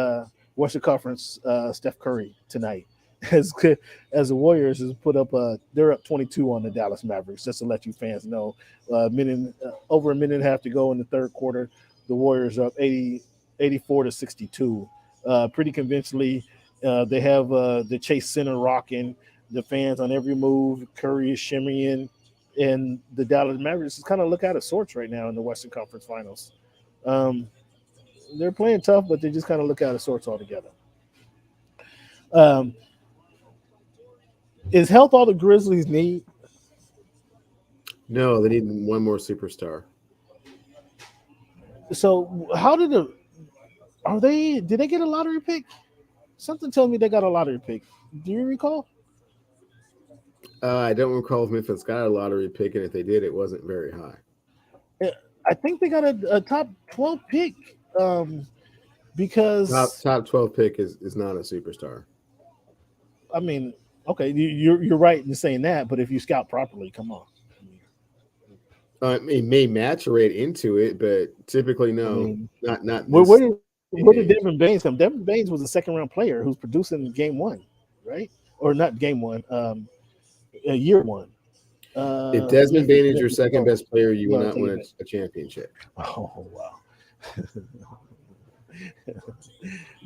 Western Conference Steph Curry tonight as the Warriors has put up they're up 22 on the Dallas Mavericks. Just to let you fans know, over a minute and a half to go in the third quarter, the Warriors are up 84-62, pretty convincingly. They have the Chase Center rocking, the fans on every move. Curry is shimmying. And the Dallas Mavericks is kind of look out of sorts right now in the Western Conference Finals. They're playing tough, but they just kind of look out of sorts altogether. Is health all the Grizzlies need? No, they need one more superstar. So how did they get a lottery pick? Something told me they got a lottery pick. Do you recall? I don't recall if Memphis got a lottery pick, and if they did, it wasn't very high. I think they got a top 12 pick because Top 12 pick is not a superstar. I mean, okay, you're right in saying that, but if you scout properly, come on. It may maturate into it, but typically I no, mean, not where, this where did age. Devin Baines come? Devin Baines was a second round player who's producing game one, right? Or not game one, year one. If Desmond Memphis, Bain is your second no, best player, you will no, not take it win back. a championship. Oh wow.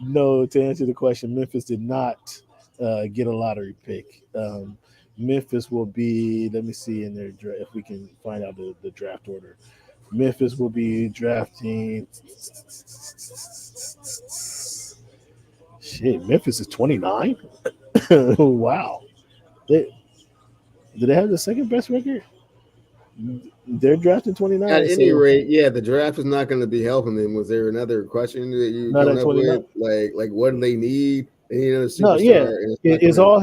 No, to answer the question, Memphis did not get a lottery pick. Memphis will be, let me see in their draft, if we can find out the draft order. Memphis will be drafting. Shit, Memphis is 29. Wow. They, do they have the second best record? They're drafting At 29. any So rate, yeah, the draft is not going to be helping them. Was there another question that you were not coming at up 29. with? Like what do they need? They need another No, yeah. superstar, and it's not It's coming. all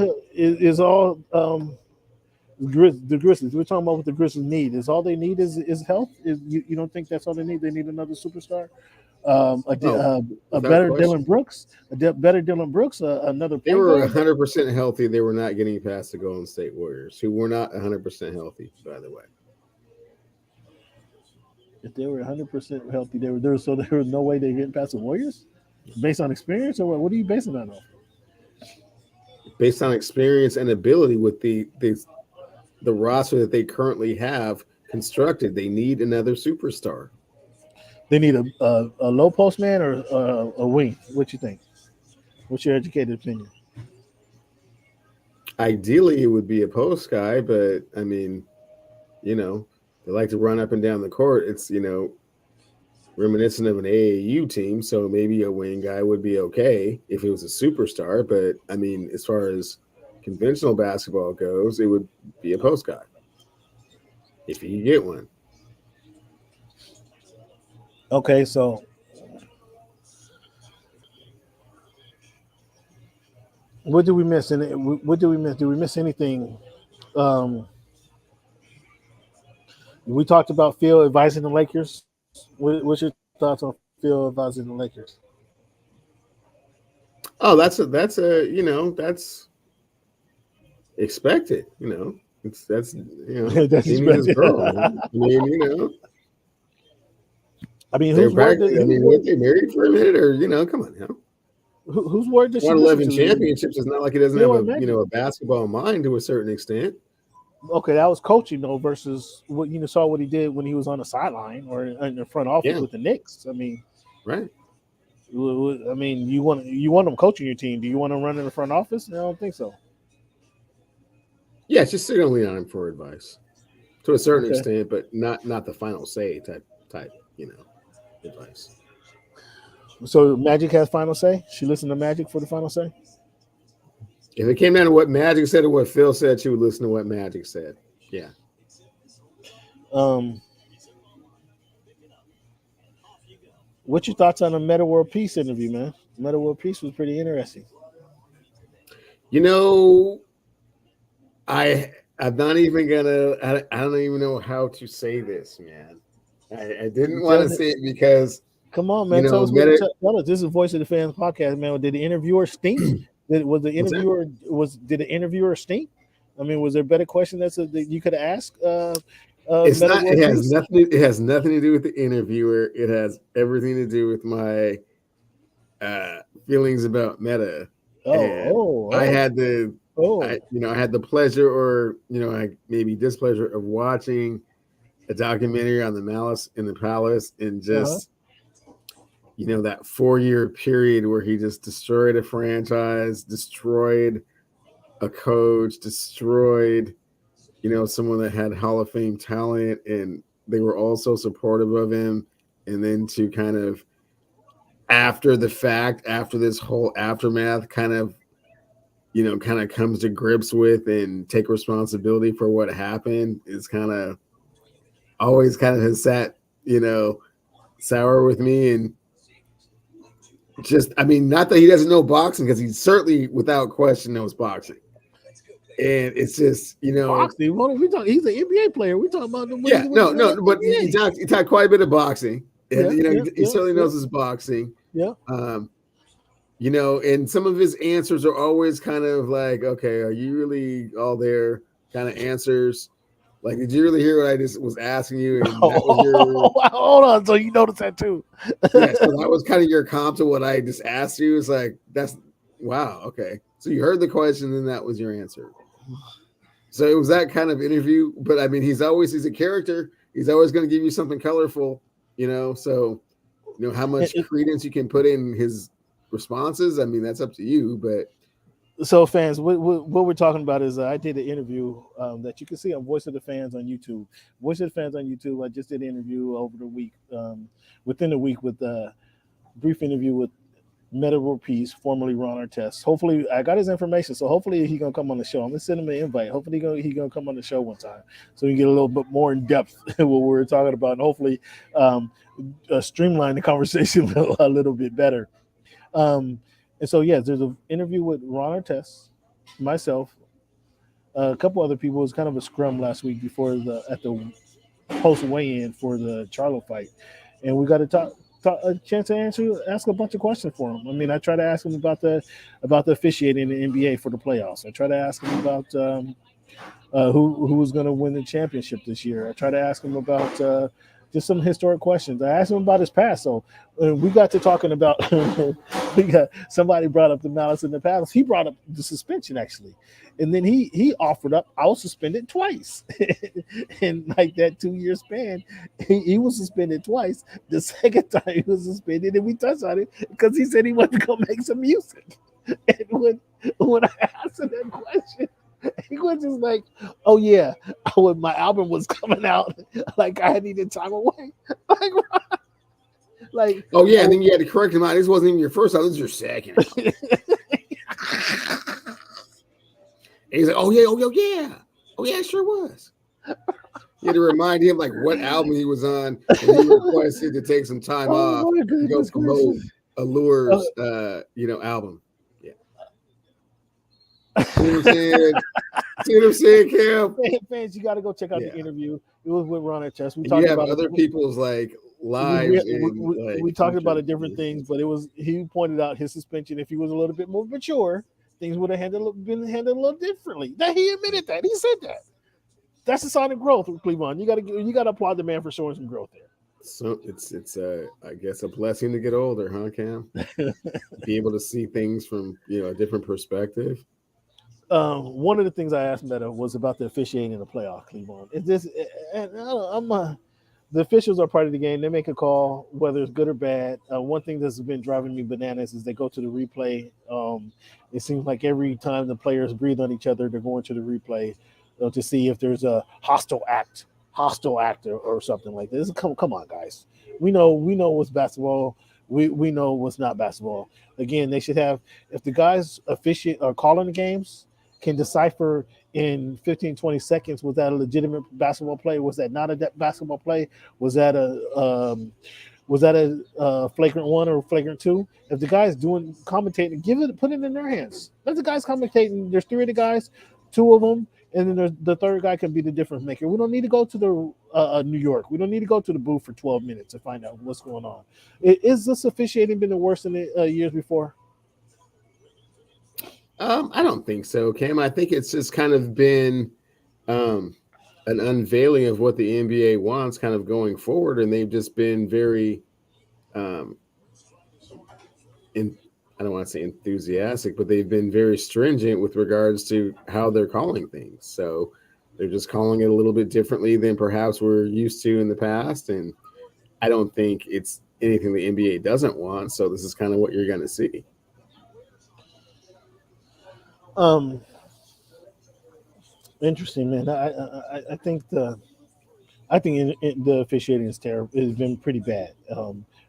the Grizzlies. We're talking about what the Grizzlies need. Is all they need is health? You don't think that's all they need? They need another superstar, Oh, a without better question. Dylan Brooks, better Dylan Brooks, another They point were guard. 100% healthy. They were not getting past the Golden State Warriors, who were not 100% healthy, by the way. If they were 100% healthy, they were there. So there was no way they're getting past the Warriors, based on experience, or what? What are you basing that on? Based on experience and ability with the roster that they currently have constructed, they need another superstar. They need a low post man or a wing. What you think? What's your educated opinion? Ideally, it would be a post guy, but I mean, you know, they like to run up and down the court. It's, reminiscent of an AAU team, so maybe a wing guy would be okay if it was a superstar. But I mean, as far as conventional basketball goes, it would be a post guy if you get one. Okay, so what did we miss? And what did we miss? Did we miss anything? Um, we talked about Phil advising the Lakers. What's your thoughts on Phil advising the Lakers? Oh, that's expected. That's That's he needs his expected. girl. I mean, I mean, they're who's back. worried? I mean, what they married for a minute, or come on now. Who's worried that she Won listens 11 to championships. It's not like he doesn't have Phil or a Magic? a basketball mind to a certain extent. Okay, that was coaching though versus what you saw what he did when he was on the sideline or in the front office Yeah, with the Knicks. I mean, right. you want them coaching your team. Do you want them running the front office? I don't think so. Yeah, it's just signaling on him for advice to a certain Okay. extent, but not the final say type advice. So Magic has final say. She listened to Magic for the final say. If it came down to what Magic said or what Phil said, she would listen to what Magic said. Yeah. Um, what's your thoughts on the Metta World Peace interview, man? Metta World Peace was pretty interesting. You know, I'm not even gonna. I don't even know how to say this, man. I didn't want Tell to me, say it because come on, man. Tell us what. Meta. Tell us. This is Voice of the Fans podcast, man. Did the interviewer stink? What's that? Did the interviewer stink? I mean, was there a better question that you could ask? It's Metta not. It World has Peace. nothing. It has nothing to do with the interviewer. It has everything to do with my feelings about Meta. And I Oh, had the, oh, I had the pleasure, or I maybe displeasure of watching a documentary on the Malice in the Palace, and uh-huh. just that 4-year period where he just destroyed a franchise, destroyed a coach, destroyed someone that had Hall of Fame talent, and they were also supportive of him. And then to kind of after the fact, after this whole aftermath, kind of comes to grips with and take responsibility for what happened, is kind of always kind of has sat sour with me. And just, I mean, not that he doesn't know boxing, because he certainly without question knows boxing. And it's just, Boxing. Hold on, we talking. He's an NBA player. We talking about when yeah, he's no, no, but NBA. he talked quite a bit of boxing, and he certainly knows his boxing. Yeah. And some of his answers are always kind of like, okay, are you really all there? Kind of answers. Like, did you really hear what I just was asking you? And that was your hold on. So you noticed that too? yeah. So that was kind of your comp to what I just asked you. It's like that's wow. Okay, so you heard the question, and that was your answer. So it was that kind of interview. But I mean, he's a character. He's always going to give you something colorful. So how much credence you can put in his responses. I mean, that's up to you. But so fans, what we're talking about is I did an interview that you can see on Voice of the Fans on YouTube. Voice of the Fans on YouTube. I just did an interview over the week, within the week, with a brief interview with Metta World Peace, formerly Ron Artest. Hopefully, I got his information, so hopefully he's gonna come on the show. I'm gonna send him an invite. Hopefully, he's gonna come on the show one time, so we can get a little bit more in depth in what we're talking about, and hopefully streamline the conversation a little bit better. And so, yes, there's an interview with Ron Artest, myself, a couple other people. It was kind of a scrum last week before at the post weigh-in for the Charlo fight, and we got to talk a chance to ask a bunch of questions for him. I mean, I try to ask him about the officiating in the NBA for the playoffs. I try to ask him about who was going to win the championship this year. I try to ask him about just some historic questions. I asked him about his past. So we got to talking about somebody brought up the malice in the past. He brought up the suspension actually, and then he offered up I was suspended twice in like that 2-year span. He was suspended twice. The second time he was suspended, and we touched on it because he said he wanted to go make some music. And when I asked him that question, he was just like, "Oh yeah, when my album was coming out, like I needed time away." like, oh yeah, and then you had to correct him out. This wasn't even your first album; this is your second album. He's like, "Oh yeah, it sure was." You had to remind him like what album he was on, and he requested to take some time off to go promote Allure's, album. Yeah. See what I'm saying? See what I'm saying, Cam? Fans, you got to go check out the interview. It was with Ron Artest. We talked about other people's like lives. We talked about it different things, but he pointed out his suspension. If he was a little bit more mature, things would have been handled a little differently. That he admitted that. He said that. That's a sign of growth with Cleveland. You got to applaud the man for showing some growth there. So it's I guess a blessing to get older, huh, Cam? Be able to see things from a different perspective. One of the things I asked Metta was about the officiating in the playoff. Cleveland is this, and the officials are part of the game. They make a call whether it's good or bad. One thing that's been driving me bananas is they go to the replay. It seems like every time the players breathe on each other, they're going to the replay to see if there's a hostile act or something like this. Come on, guys. We know what's basketball. We know what's not basketball. Again, they should have, if the guys officiate or calling the games can decipher in 15, 20 seconds, was that a legitimate basketball play? Was that not a basketball play? Was that a flagrant 1 or flagrant 2? If the guys commentating, put it in their hands. Let the guys commentating. There's 3 of the guys, 2 of them, and then there's the third guy can be the difference maker. We don't need to go to the New York. We don't need to go to the booth for 12 minutes to find out what's going on. Is this officiating been the worst in the years before? I don't think so, Cam. I think it's just kind of been an unveiling of what the NBA wants kind of going forward, and they've just been very I don't want to say enthusiastic, but they've been very stringent with regards to how they're calling things. So they're just calling it a little bit differently than perhaps we're used to in the past. And I don't think it's anything the NBA doesn't want. So this is kind of what you're going to see. Interesting, man. I think the officiating is terrible. It's been pretty bad.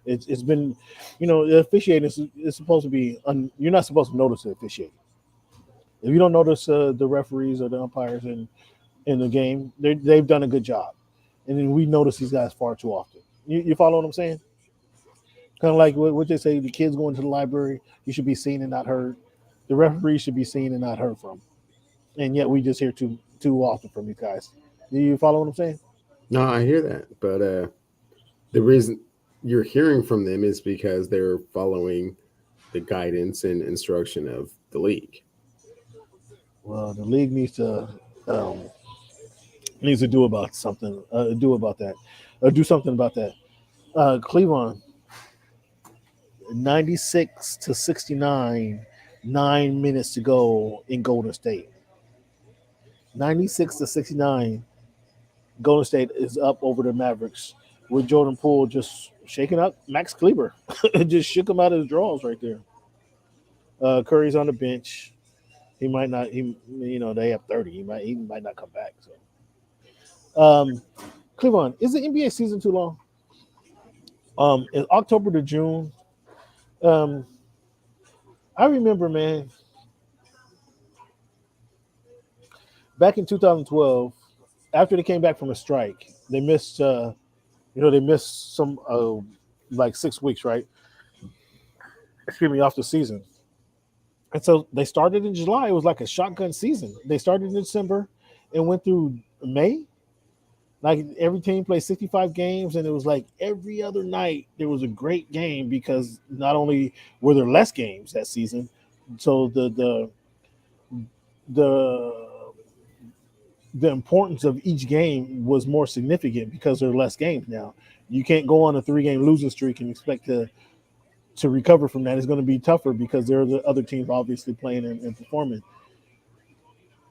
It's been, the officiating is supposed to be. You're not supposed to notice the officiating. If you don't notice the referees or the umpires in the game, they've done a good job, and then we notice these guys far too often. You follow what I'm saying? Kind of like what they say: the kids going to the library, you should be seen and not heard. The referee should be seen and not heard from. and yet we just hear too often from you guys. Do you follow what I'm saying? No, I hear that, but the reason you're hearing from them is because they're following the guidance and instruction of the league. Well, the league um, needs to do about something. Do about that. Do something about that. Cleveland, 96-69, 9 minutes to go in Golden State. 96-69. Golden State is up over the Mavericks with Jordan Poole just shaking up Max Kleber. Just shook him out of his drawers right there. Curry's on the bench. He might not. They have 30. He might not come back. So, Cleveland, is the NBA season too long? It's October to June. I remember, man, back in 2012, after they came back from a strike, they missed. They missed some like 6 weeks, right? Excuse me, off the season. And so they started in July. It was like a shotgun season. They started in December and went through May. Like every team played 65 games, and it was like every other night there was a great game because not only were there less games that season, so the importance of each game was more significant because there are less games now. You can't go on a 3-game losing streak and expect to recover from that. It's going to be tougher because there are the other teams obviously playing and performing.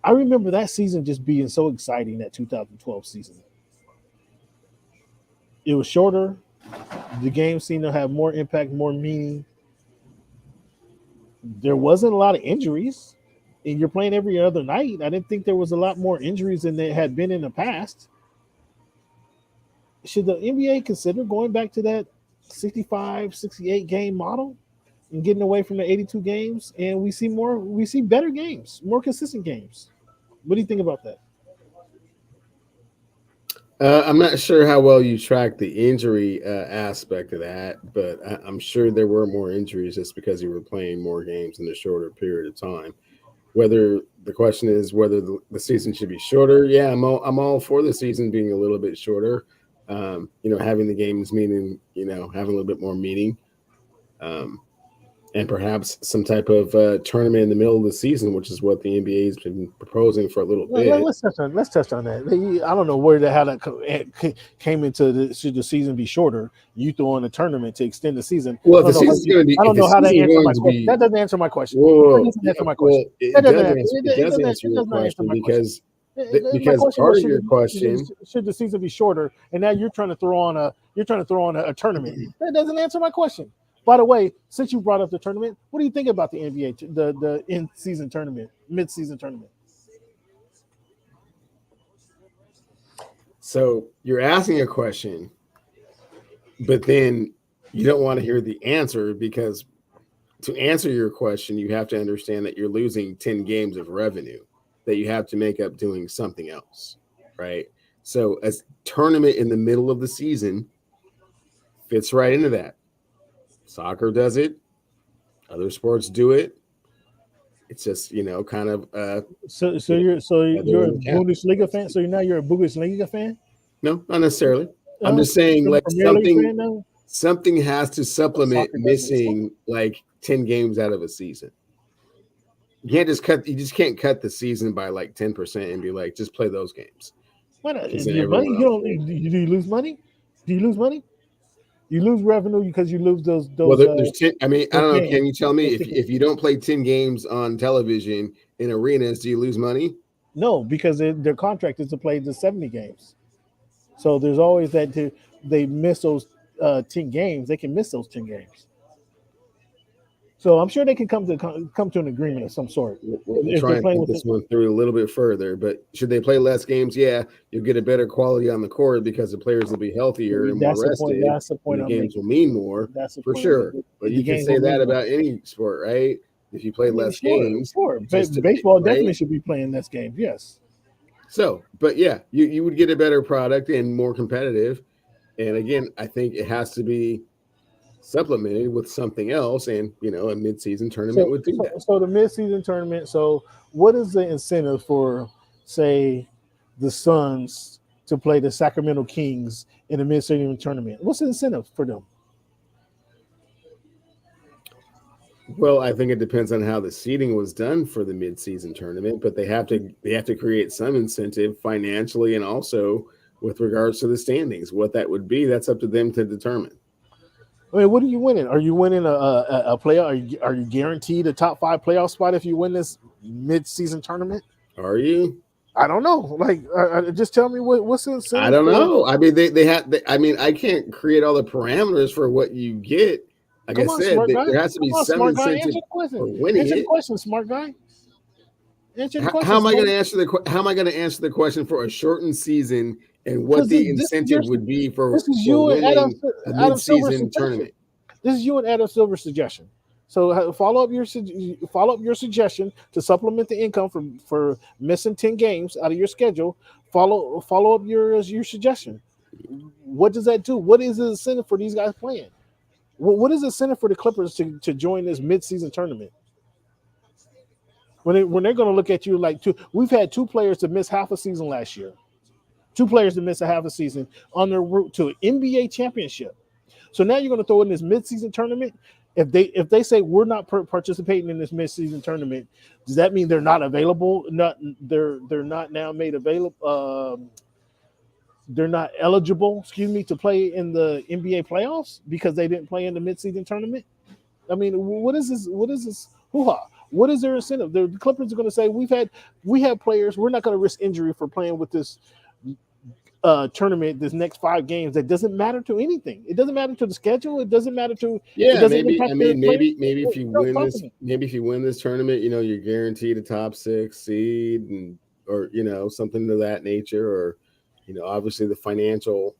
I remember that season just being so exciting, that 2012 season. It was shorter. The games seemed to have more impact, more meaning. There wasn't a lot of injuries, and you're playing every other night. I didn't think there was a lot more injuries than there had been in the past. Should the NBA consider going back to that 65, 68 game model and getting away from the 82 games? And we see better games, more consistent games. What do you think about that? I'm not sure how well you track the injury aspect of that, but I'm sure there were more injuries just because you were playing more games in a shorter period of time. Whether the question is whether the season should be shorter, yeah, I'm all for the season being a little bit shorter. Having the games meaning, having a little bit more meaning, and perhaps some type of tournament in the middle of the season, which is what the NBA has been proposing for a little bit. Let's touch on that. I don't know how that came into should the season be shorter? You throw in a tournament to extend the season. Well, the season's going to be. I don't know how that answers my question. That doesn't answer my question. That doesn't answer my question. It does answer your question because part of your question should the season be shorter, and now you're trying to throw on a tournament. That doesn't answer my question. By the way, since you brought up the tournament, what do you think about the NBA, the in-season tournament, mid-season tournament? So you're asking a question, but then you don't want to hear the answer because to answer your question, you have to understand that you're losing 10 games of revenue that you have to make up doing something else, right? So a tournament in the middle of the season fits right into that. Soccer does it. Other sports do it. It's just, kind of. So you're a Bundesliga fan. So you're a Bundesliga fan? No, not necessarily. I'm just saying, like something has to supplement missing like 10 games out of a season. You just can't cut the season by like 10% and be like, just play those games. Why not? Do you lose money? Do you lose money? You lose revenue because you lose those. Well, there's 10. I don't know. Can you tell me if you don't play 10 games on television in arenas, do you lose money? No, because their contract is to play the 70 games. So there's always that they miss those 10 games. They can miss those 10 games. So I'm sure they can come to an agreement of some sort. We'll try and think this one through a little bit further. But should they play less games? Yeah, you'll get a better quality on the court because the players will be healthier and more rested. That's the point. The games will mean more for sure. But you can say that about any sport, right? If you play less games, baseball definitely should be playing less games. Yes. So, but yeah, you would get a better product and more competitive. And again, I think it has to be supplemented with something else, and a midseason tournament would do that. So the midseason tournament. So what is the incentive for, say, the Suns to play the Sacramento Kings in the midseason tournament? What's the incentive for them? Well, I think it depends on how the seeding was done for the midseason tournament, but they have to create some incentive financially and also with regards to the standings. What that would be, that's up to them to determine. I mean, what are you winning? Are you winning a playoff? Are you guaranteed a top 5 playoff spot if you win this mid-season tournament? Are you? I don't know. Like, just tell me what's the incentive? I don't know. I mean, they have. I mean, I can't create all the parameters for what you get. Like I said, there has to be some incentive for winning Answer it. the question, smart guy. Answer the question. How am I going to answer the question for a shortened season and what the incentive would be for winning a mid-season tournament? This is you and Adam Silver's suggestion. So follow up your suggestion to supplement the income for missing 10 games out of your schedule. Follow up your suggestion. What does that do? What is the incentive for these guys playing? What is the incentive for the Clippers to join this mid-season tournament? When they're going to look at you like we've had 2 players to miss half a season last year. 2 players to miss a half a season on their route to an NBA championship. So now you're going to throw in this mid-season tournament. If they say we're not participating in this mid-season tournament, does that mean they're not available? They're not now made available. They're not eligible, to play in the NBA playoffs because they didn't play in the mid-season tournament. I mean, what is this? What is this hoo-ha? What is their incentive? The Clippers are going to say we have players. We're not going to risk injury for playing with this tournament, this next 5 games. That doesn't matter to anything. It doesn't matter to the schedule. It doesn't matter to maybe if you win this tournament, you're guaranteed a top 6 seed or something to that nature, or obviously the financial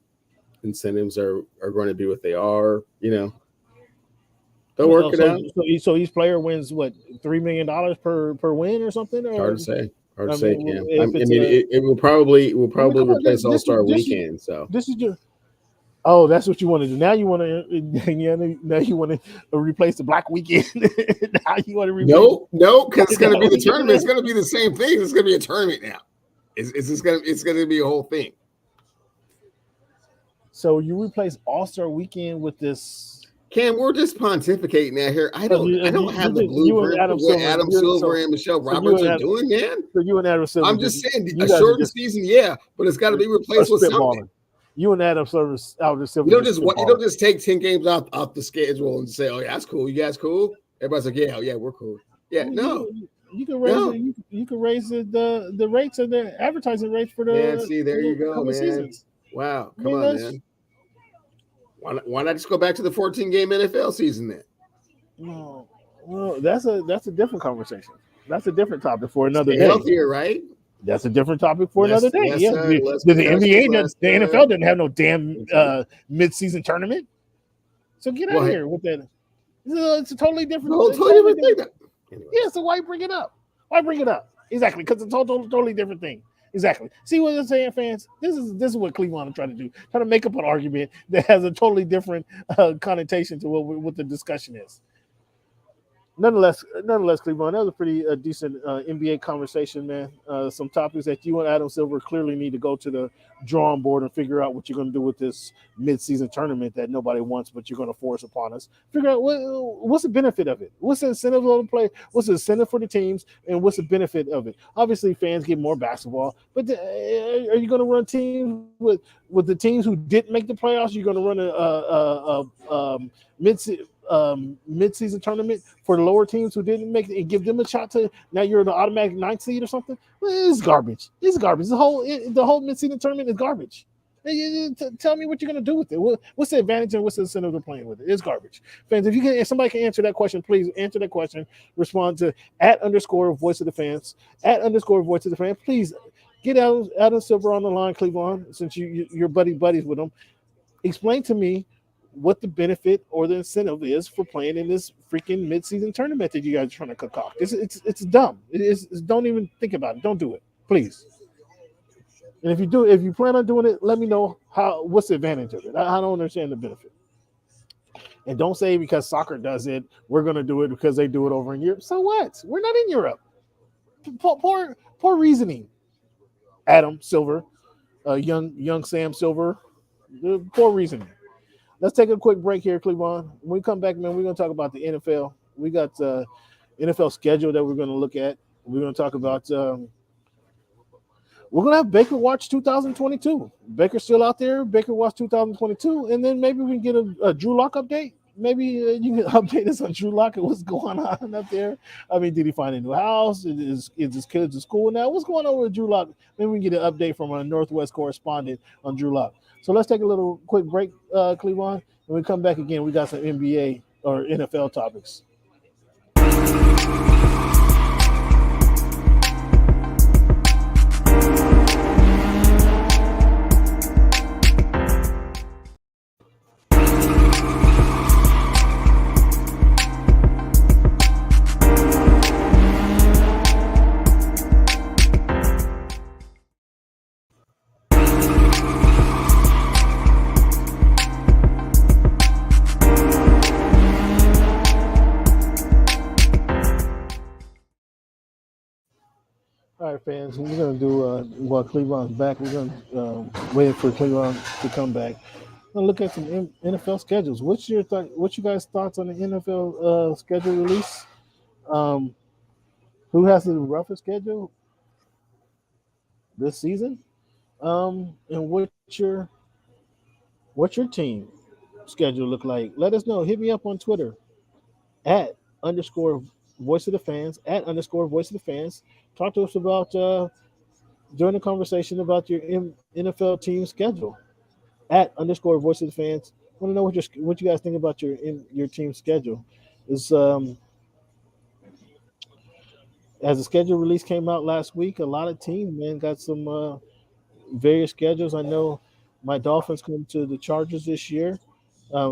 incentives are going to be what they are. They'll work it out. So each player wins what, $3 million per win or something? Or? Hard to say. Cam. It will probably replace All-Star Weekend. So this is just. Oh, that's what you want to do. Now you want to replace the Black Weekend. Now you want to replace. No, because it's going to be the tournament. It's going to be the same thing. It's going to be a tournament now. It's going to be a whole thing. So you replace All-Star Weekend with this. Cam, we're just pontificating out here. I don't have the blueprint for what Adam Silver and Michelle Roberts are doing, man. So you and Adam Silver. I'm just saying, a shortened season, yeah, but it's got to be replaced with something. You and Adam Silver. You don't just take 10 games off the schedule and say, "Oh, yeah, that's cool. You guys cool?" Everybody's like, "Yeah, we're cool." Yeah, no. You can raise the rates of the advertising rates for the. Yeah, see, there you go, man. Seasons. Wow, come on, man. Why not just go back to the 14-game NFL season then? No, well, that's a different conversation. That's a different topic for another day. Healthier, right? That's a different topic for another day. The NBA, the NFL didn't have no damn mid-season tournament. So get out of here with that. It's a totally different. Totally different thing. Anyway. Yeah, so why bring it up? Exactly, because it's a totally different thing. Exactly. See what I'm saying, fans? This is what Cleveland trying to do. Trying to make up an argument that has a totally different connotation to what the discussion is. Nonetheless, Cleveland, that was a pretty decent NBA conversation, man. Some topics that you and Adam Silver clearly need to go to the drawing board and figure out what you're going to do with this mid-season tournament that nobody wants, but you're going to force upon us. Figure out what's the benefit of it. What's the incentive of the play? What's the incentive for the teams? And what's the benefit of it? Obviously, fans get more basketball, but are you going to run teams with the teams who didn't make the playoffs? You're going to run a mid-season tournament for the lower teams who didn't make it and give them a shot to now you're the automatic 9th seed or something. Well, it's garbage. The whole mid-season tournament is garbage. Tell me what you're going to do with it. What's the advantage and what's the incentive of playing with it? It's garbage. Fans, if somebody can answer that question, please answer that question. Respond to @_voice of the fans. @_voice of the fans. Please get Adam Silver on the line, Cleveland, since you're buddies with him. Explain to me what the benefit or the incentive is for playing in this freaking mid-season tournament that you guys are trying to concoct. It's dumb. Don't even think about it. Don't do it, please. And if you plan on doing it, let me know what's the advantage of it. I don't understand the benefit. And don't say because soccer does it, we're going to do it because they do it over in Europe. So what? We're not in Europe. Poor reasoning. Adam Silver, young Sam Silver, poor reasoning. Let's take a quick break here, Cleveland. When we come back, man, we're going to talk about the NFL. We got NFL schedule that we're going to look at. We're going to talk about. We're going to have Baker watch 2022. Baker's still out there. Baker watch 2022, and then maybe we can get a Drew Lock update. Maybe you can update us on Drew Lock and what's going on up there. I mean, did he find a new house? Is his kids in school now? What's going on with Drew Lock? Maybe we can get an update from our Northwest correspondent on Drew Lock. So let's take a little quick break, Cleveland. When we come back again, we got some NBA or NFL topics. All right, fans, we're going to do, while Cleveland's back, we're going to wait for Cleveland to come back. We're going to look at some NFL schedules. What's you guys' thoughts on the NFL schedule release? Who has the roughest schedule this season? And what's your team schedule look like? Let us know. Hit me up on Twitter at _ voice of the fans, at _ voice of the fans. Talk to us about during the conversation about your NFL team schedule at _ voice of the fans. Want to know what you guys think about your team schedule? Is as the schedule release came out last week, a lot of teams, man, got some various schedules. I know my Dolphins come to the Chargers this year.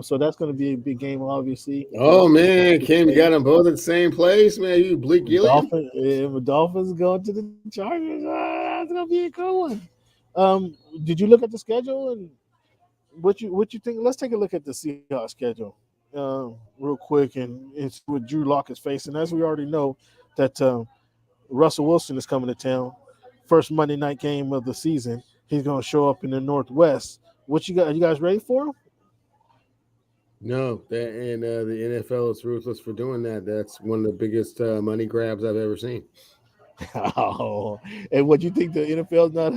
So that's going to be a big game, obviously. Oh man, Kim, you got them both at the same place, man. You Bleak Gilliam. Dolphins going to the Chargers. That's going to be a cool one. Did you look at the schedule and what you think? Let's take a look at the Seahawks schedule real quick and it's what Drew Lock is facing. As we already know that Russell Wilson is coming to town. First Monday night game of the season. He's going to show up in the Northwest. What you got? Are you guys ready for him? No, the NFL is ruthless for doing that. That's one of the biggest money grabs I've ever seen. Oh, and what you think the NFL is not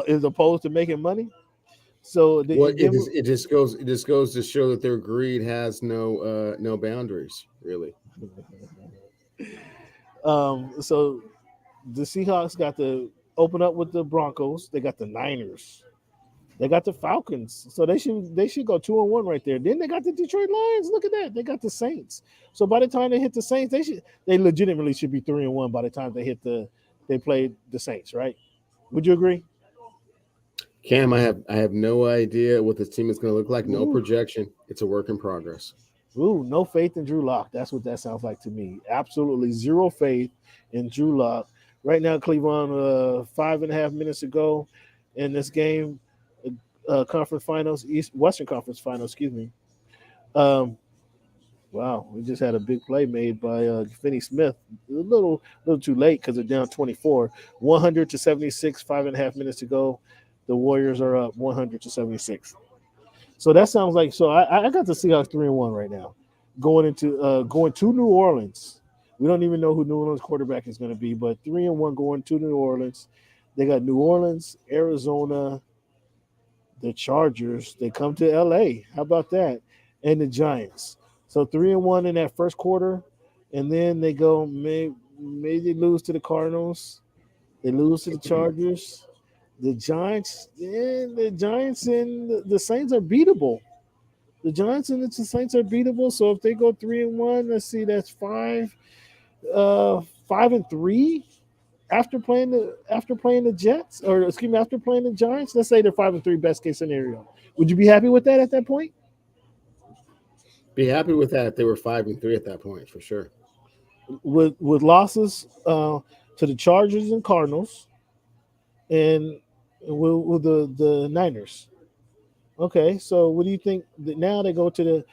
is opposed to making money? So it just goes to show that their greed has no boundaries, really. So the Seahawks got to open up with the Broncos. They got the Niners. They got the Falcons, so they should go 2-1 right there. Then they got the Detroit Lions. Look at that. They got the Saints. So by the time they hit the Saints, they legitimately should be 3-1 by the time they played the Saints, right? Would you agree? Cam, I have no idea what this team is going to look like. No projection. It's a work in progress. Ooh, no faith in Drew Lock. That's what that sounds like to me. Absolutely zero faith in Drew Lock. Right now, Cleveland, 5.5 minutes ago in this game. Conference finals, Western Conference finals, excuse me. Wow, we just had a big play made by Finney Smith. A little too late because they're down 24, 100-76, 5.5 minutes to go. The Warriors are up 100-76. So that sounds like I got the Seahawks 3-1 right now, going to New Orleans. We don't even know who New Orleans quarterback is going to be, but 3-1 going to New Orleans. They got New Orleans, Arizona, the Chargers. They come to LA. How about that? And the Giants. So 3-1 in that first quarter, and then they go maybe they lose to the Cardinals. They lose to the Chargers. The Giants and the Saints are beatable. The Giants and the Saints are beatable. So if they go 3-1, let's see, that's 5-3 after playing the Jets, or excuse me, after playing the Giants. Let's say they're 5-3, best case scenario. Would you be happy with that at that point? Be happy with that if they were 5-3 at that point, for sure. With losses to the Chargers and Cardinals, and with the Niners. Okay, so what do you think? Now they go to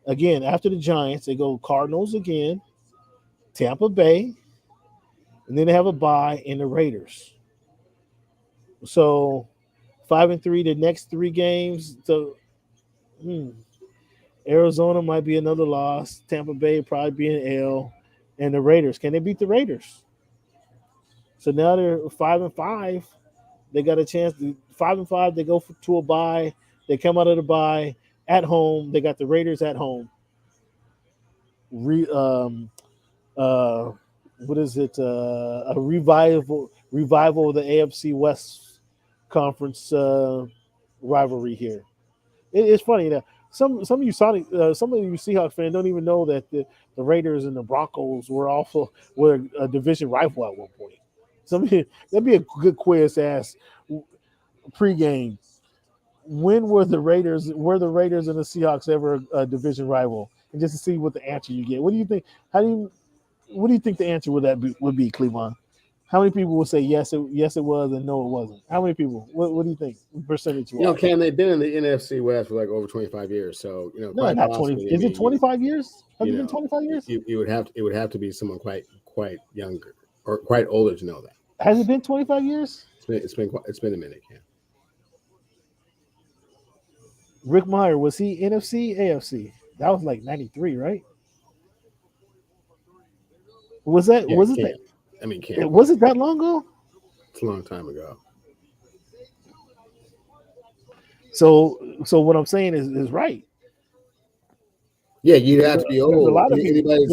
Again, after the Giants, they go Cardinals again, Tampa Bay, and then they have a bye in the Raiders. So 5-3, the next three games. So Arizona might be another loss. Tampa Bay probably be an L, and the Raiders. Can they beat the Raiders? So now they're 5-5. They got a chance. 5-5. They go to a bye. They come out of the bye at home. They got the Raiders at home. Re, uh, what is it? A revival of the AFC West conference rivalry here. It's funny that some of you Seahawks fans don't even know that the Raiders and the Broncos were a division rival at one point. That'd be a good quiz to ask pregame. When were the Raiders and the Seahawks ever a division rival? And just to see what the answer you get. What do you think? What do you think the answer would be, Cleveland? How many people will say yes it was and no it wasn't? How many people? What do you think percentage wise? Cam, they've been in the NFC West for like over 25 years, so No, quite not possibly. 20. Is it 25 years? Has it been know, 25 years? it would have to be someone quite younger or quite older to know that. Has it been 25 years? It's been a minute, Cam. Rick Meyer, was he NFC, AFC? That was like 93, right? Was it Cam. Cam. Was it that long ago? It's a long time ago. So what I'm saying is right. Yeah, you'd have to be old. A lot of people, anybody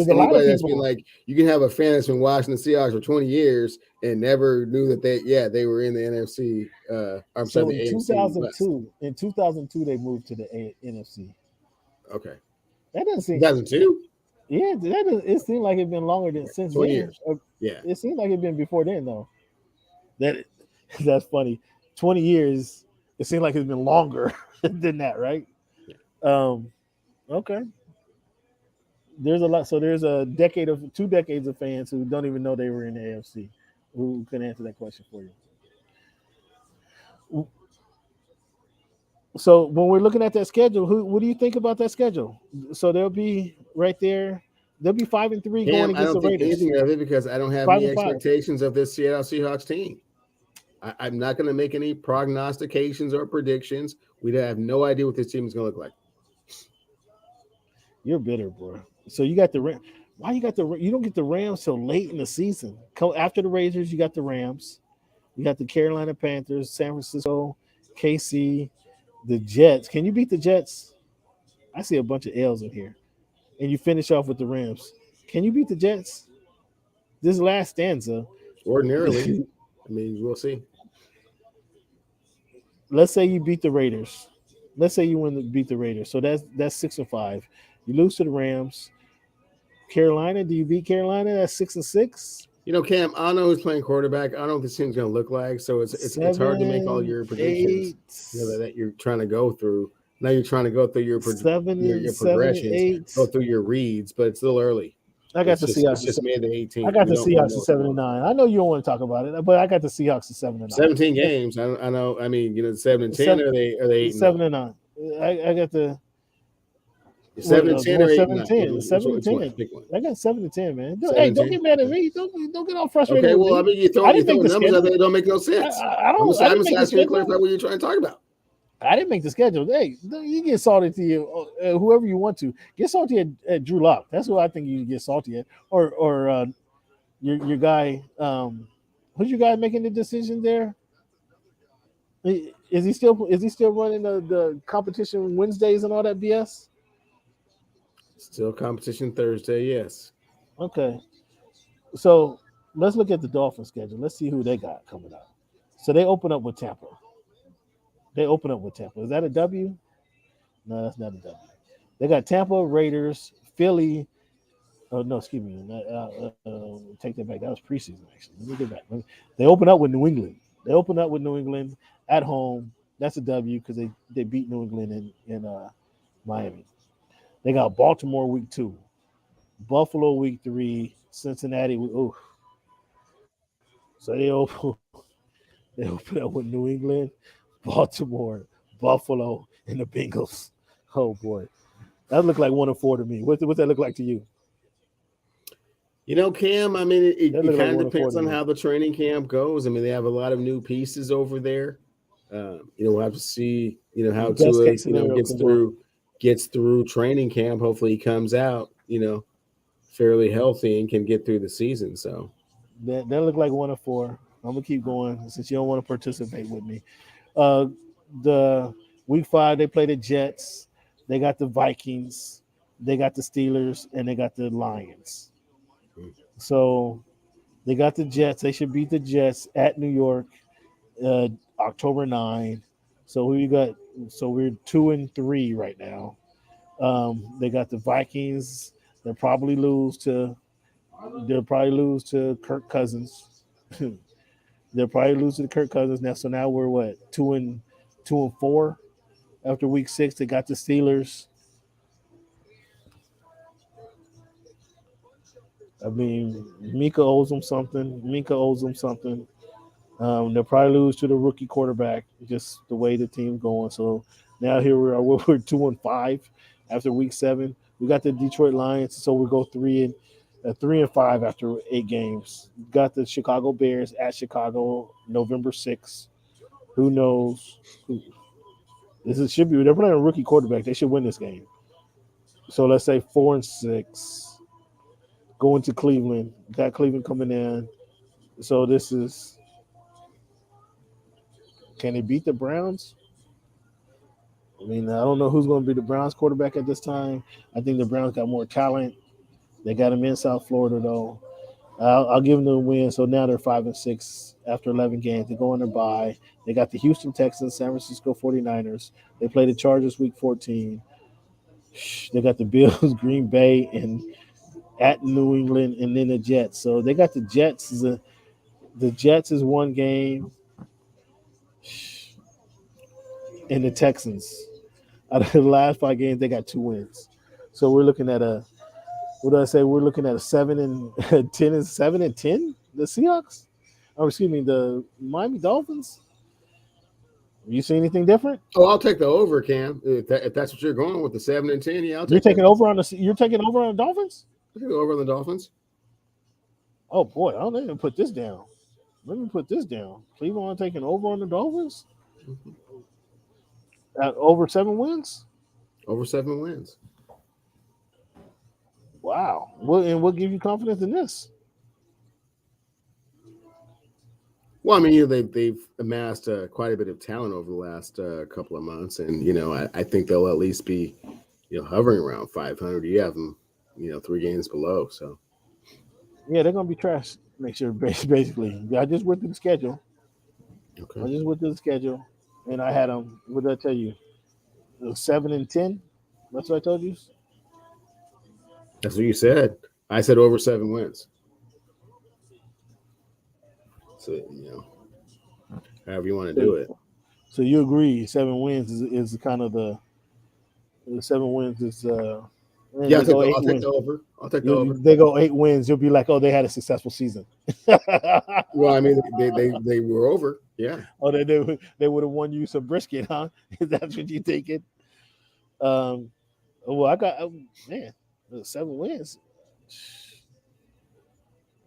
that's been like, you can have a fan that's been watching the Seahawks for 20 years and never knew that they were in the NFC. I'm sorry, the AFC 2002. West. In 2002, they moved to the NFC. Okay. That doesn't seem 2002? Yeah, it seemed like it's been longer than since 20 then. years. Yeah. It seemed like it's been before then, though. That's funny. 20 years, it seemed like it's been longer than that, right? Yeah. Okay. There's a lot. So there's 2 decades of fans who don't even know they were in the AFC who can answer that question for you. So when we're looking at that schedule, what do you think about that schedule? So they'll be right there. They'll be 5-3 going against I don't the think Raiders. anything of it because I don't have any expectations of this Seattle Seahawks team. I'm not going to make any prognostications or predictions. We have no idea what this team is going to look like. You're bitter, bro. So you got the Rams. Why you don't get the Rams till late in the season? After the Raiders, you got the Rams. You got the Carolina Panthers, San Francisco, KC, the Jets. Can you beat the Jets? I see a bunch of L's in here. And you finish off with the Rams. Can you beat the Jets? This last stanza. Ordinarily. We'll see. Let's say you beat the Raiders. Let's say you beat the Raiders. So that's 6-5. You lose to the Rams. Carolina, do you beat Carolina? That's 6-6. Cam, I don't know who's playing quarterback. I don't know what this team's going to look like. So it's hard to make all your predictions that you're trying to go through. Now you're trying to go through your progressions, go through your reads, but it's still early. I got the Seahawks. It's just made the 18. I got the Seahawks at 7-9. I know you don't want to talk about it, but I got the Seahawks at 7-9. 17 games. I know. 7-10. Are they 8? 7-9. I got the 7-10 or 7-10. 7-10. I got 7-10, man. Hey, don't get mad at me. Don't get all frustrated. Okay, well, you're throwing numbers out there that don't make no sense. I'm just asking you to clarify what you're trying to talk about. I didn't make the schedule. Hey, you get salty to you, whoever you want to. Get salty at Drew Lock. That's what I think you get salty at. Or your guy. Who's your guy making the decision there? Is he still running the competition Wednesdays and all that BS? Still competition Thursday, yes. Okay. So let's look at the Dolphins schedule. Let's see who they got coming up. So they open up with Tampa. Is that a W? No, that's not a W. They got Tampa, Raiders, Philly. Oh, no, excuse me. Take that back. That was preseason, actually. Let me get back. They open up with New England at home. That's a W because they beat New England in Miami. They got Baltimore week 2, Buffalo week 3, Cincinnati. So they open up with New England, Baltimore, Buffalo, and the Bengals. Oh boy, That looked like 1-4 to me. What that look like to you? Cam, I mean, That it looked like kind of 1-4 depends to on me. how the training camp goes. I mean, they have a lot of new pieces over there. We'll have to see, how Best Tua, case scenario gets comes on. through training camp. Hopefully he comes out, fairly healthy and can get through the season. So That looked like 1-4. I'm gonna keep going since you don't want to participate with me. Uh, the week 5 they play the Jets. They got the Vikings. They got the Steelers, and they got the Lions. So they got the Jets. They should beat the Jets at New York, uh, October 9. So we got. So we're 2-3 right now. They got the Vikings. They'll probably lose to. They'll probably lose to Kirk Cousins. They'll probably lose to Kirk Cousins now. So now we're what 2-4 after week 6. They got the Steelers. I mean, Mika owes them something. Mika owes them something. They'll probably lose to the rookie quarterback, just the way the team's going. So now here we are. We're 2-5 after week 7. We got the Detroit Lions, so we go 3-5 after 8 games. Got the Chicago Bears at Chicago, November 6th. Who knows? Should be they're playing a rookie quarterback. They should win this game. So let's say 4-6. Going to Cleveland. Got Cleveland coming in. So this is can they beat the Browns? I mean, I don't know who's going to be the Browns quarterback at this time. I think the Browns got more talent. They got him in South Florida though. I'll give them the win. So now they're 5-6 after 11 games. They go on their bye. They got the Houston Texans, San Francisco 49ers. They play the Chargers week 14. They got the Bills, Green Bay, and at New England, and then the Jets. So they got the Jets. The Jets is one game, and the Texans. Out of the last 5 games, they got 2 wins. So we're looking at a what do I say? We're looking at a 7-10 and 7-10. The Seahawks, or excuse me, the Miami Dolphins. You see anything different? Oh, I'll take the over, Cam. If that's what you're going with, the 7-10, yeah, I'll You're take that. taking over on the. You're taking over on the Dolphins. I'll take the over on the Dolphins. Oh boy, I'll let me put this down. Let me put this down. Cleveland taking over on the Dolphins. Over 7 wins. Over 7 wins. Wow. What gives you confidence in this? Well, I mean, they've amassed quite a bit of talent over the last couple of months, and I think they'll at least be hovering around 500. You have them 3 games below. So Yeah, they're gonna be trash next year, basically. I just went through the schedule. okay, I just went through the schedule, and I had them. What did I tell you? 7-10. That's what I told you. that's what you said. I said over 7 wins. So however you want to do it. So you agree? 7 wins is kind of the 7 wins is. Yeah, They go eight I'll take wins. the over. I'll take the over. They go 8 wins. You'll be like, oh, they had a successful season. Well, I mean, they were over. Yeah. Oh, they would have won you some brisket, huh? Is that what you thinking? Well, I got man, 7 wins.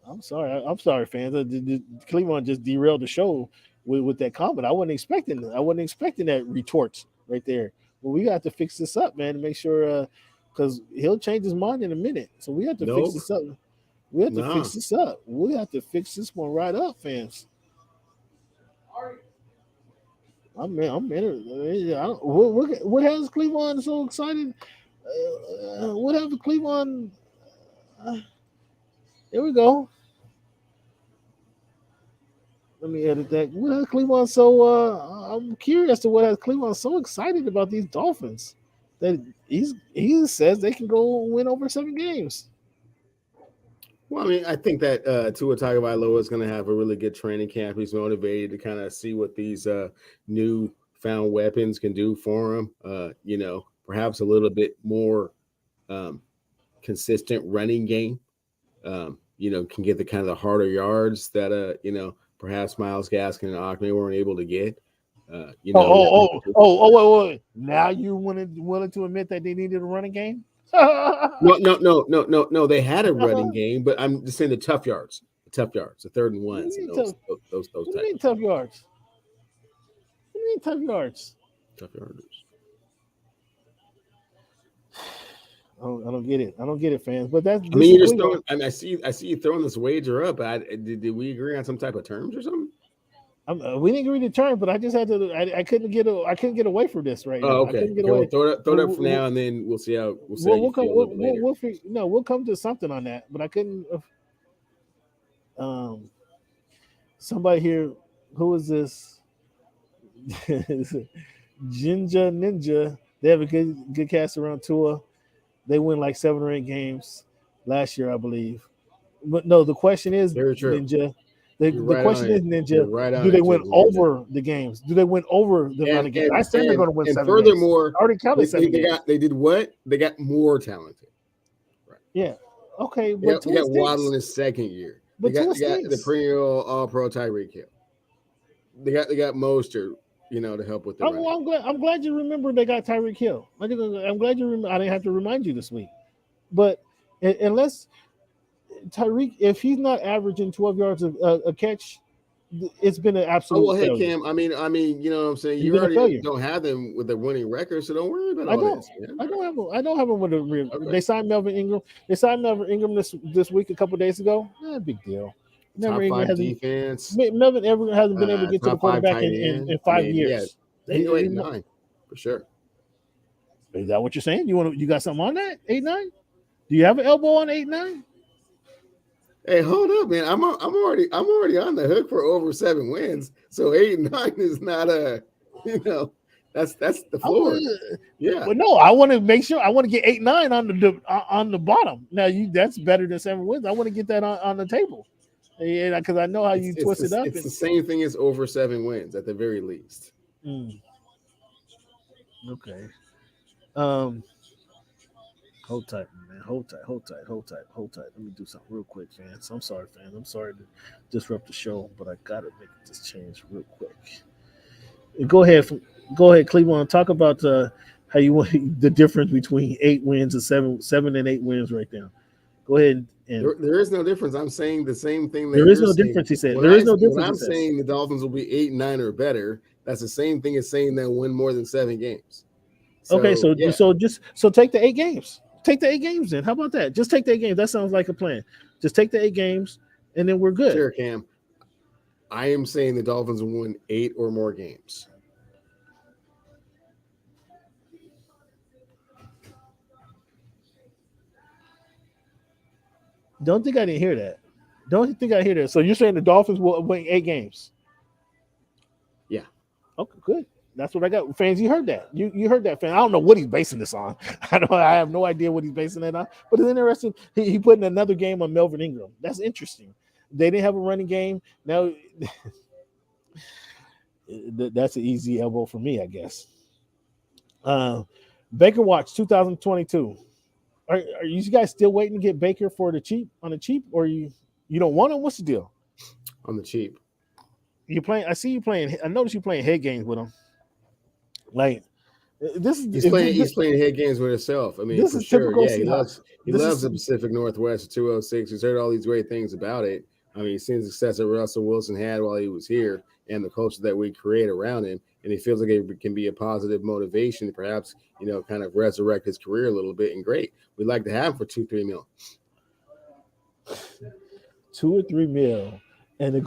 I'm sorry, fans. Cleveland just derailed the show with that comment. I wasn't expecting. I wasn't expecting that retort right there. Well, we got to fix this up, man, to make sure because he'll change his mind in a minute. So we have to fix Nope. this up. We have to Nah. fix this up. We have to fix this one right up, fans. I'm in. What has Cleveland so excited? What has Cleveland? Here we go. Let me edit that. What has Cleveland so? I'm curious to what has Cleveland so excited about these Dolphins that he says they can go win over 7 games. Well, I mean, I think that Tua Tagovailoa is going to have a really good training camp. He's motivated to kind of see what these new found weapons can do for him. Perhaps a little bit more consistent running game. Can get the kind of the harder yards that perhaps Myles Gaskin and Ogden weren't able to get. You know, Wait. Now you willing to admit that they needed a running game? no. They had a running game, but I'm just saying the tough yards, the third and ones, and those What do you type mean of tough yards? What do you mean tough yards? tough yarders. I don't get it. I don't get it, fans. But that's. I mean, you're just throwing. I mean, I see you throwing this wager up. Did we agree on some type of terms or something? We didn't agree to terms, but I just had to. I couldn't get away from this right now. Oh, okay. I couldn't get Well, away. throw it up for now, and then we'll see how we'll come. later. We'll come to something on that. But I couldn't. Somebody here. Who is this? Ginger Ninja. They have a good cast around Tua. They win like 7 or 8 games last year, I believe. But no, the question is, very true. Ninja. The question is, Ninja, do they win over the games? Do they win over the running game? I said they're going to win 7 games. Furthermore, I already counted 7 games. They did what? They got more talented. Right. Yeah. Okay. But they got Waddle in his second year. But they got the perennial All-Pro Tyreek Hill. They got Mostert, to help with the I'm glad you remember they got Tyreek Hill. I'm glad you remember. I didn't have to remind you this week. But unless Tyreek, if he's not averaging 12 yards a catch, it's been an absolute failure. Hey, Cam, I mean, you know what I'm saying? You already don't have them with a winning record, so don't worry about all this. Man. I don't have them with a real. Okay. They signed Melvin Ingram. They signed Melvin Ingram this week a couple days ago. Big deal. Top 5 defense. Melvin hasn't been able to get to the quarterback in 5 years. They go 8-9 for sure. Is that what you're saying? You got something on that 8-9? Do you have an elbow on 8-9? Hey, hold up, man! I'm already on the hook for over 7 wins. So 8-9 is not that's the floor. Yeah, but no, I want to make sure. I want to get 8-9 on the bottom. Now that's better than 7 wins. I want to get that on the table. Yeah, because I know how you twist it up. It's the same thing as over 7 wins at the very least. Okay. Hold tight, man. Hold tight. Let me do something real quick, fans. I'm sorry, fans. I'm sorry to disrupt the show, but I gotta make this change real quick. Go ahead, Cleveland. Talk about how you want the difference between 8 wins and 7 and 8 wins right now. Go ahead. There is no difference. I'm saying the same thing. There is no difference. He said there is no difference. When I'm saying the Dolphins will be 8-9 or better, that's the same thing as saying they'll win more than 7 games. So take the 8 games. Take the 8 games then. How about that? Just take the 8 games. That sounds like a plan. Just take the 8 games, and then we're good. Sure, Cam. I am saying the Dolphins will win 8 or more games. Don't think I didn't hear that. Don't think I hear that. So you're saying the Dolphins will win 8 games? Yeah. Okay, good. That's what I got. Fans, you heard that. You heard that, fan. I don't know what he's basing this on. I have no idea what he's basing it on. But it's interesting. He put in another game on Melvin Ingram. That's interesting. They didn't have a running game. Now that's an easy elbow for me, I guess. Baker Watch 2022. Are you guys still waiting to get Baker for the cheap, or you don't want him? What's the deal? On the cheap. You playing? I see you playing. I noticed you playing head games with him. Like this is he's playing head games with himself. I mean, for sure. Yeah, he loves the Pacific Northwest 206. He's heard all these great things about it. I mean, he's seen the success that Russell Wilson had while he was here and the culture that we create around him. And he feels like it can be a positive motivation to perhaps, kind of resurrect his career a little bit. And great. We'd like to have him for 2-3 mil. 2 or 3 mil. And the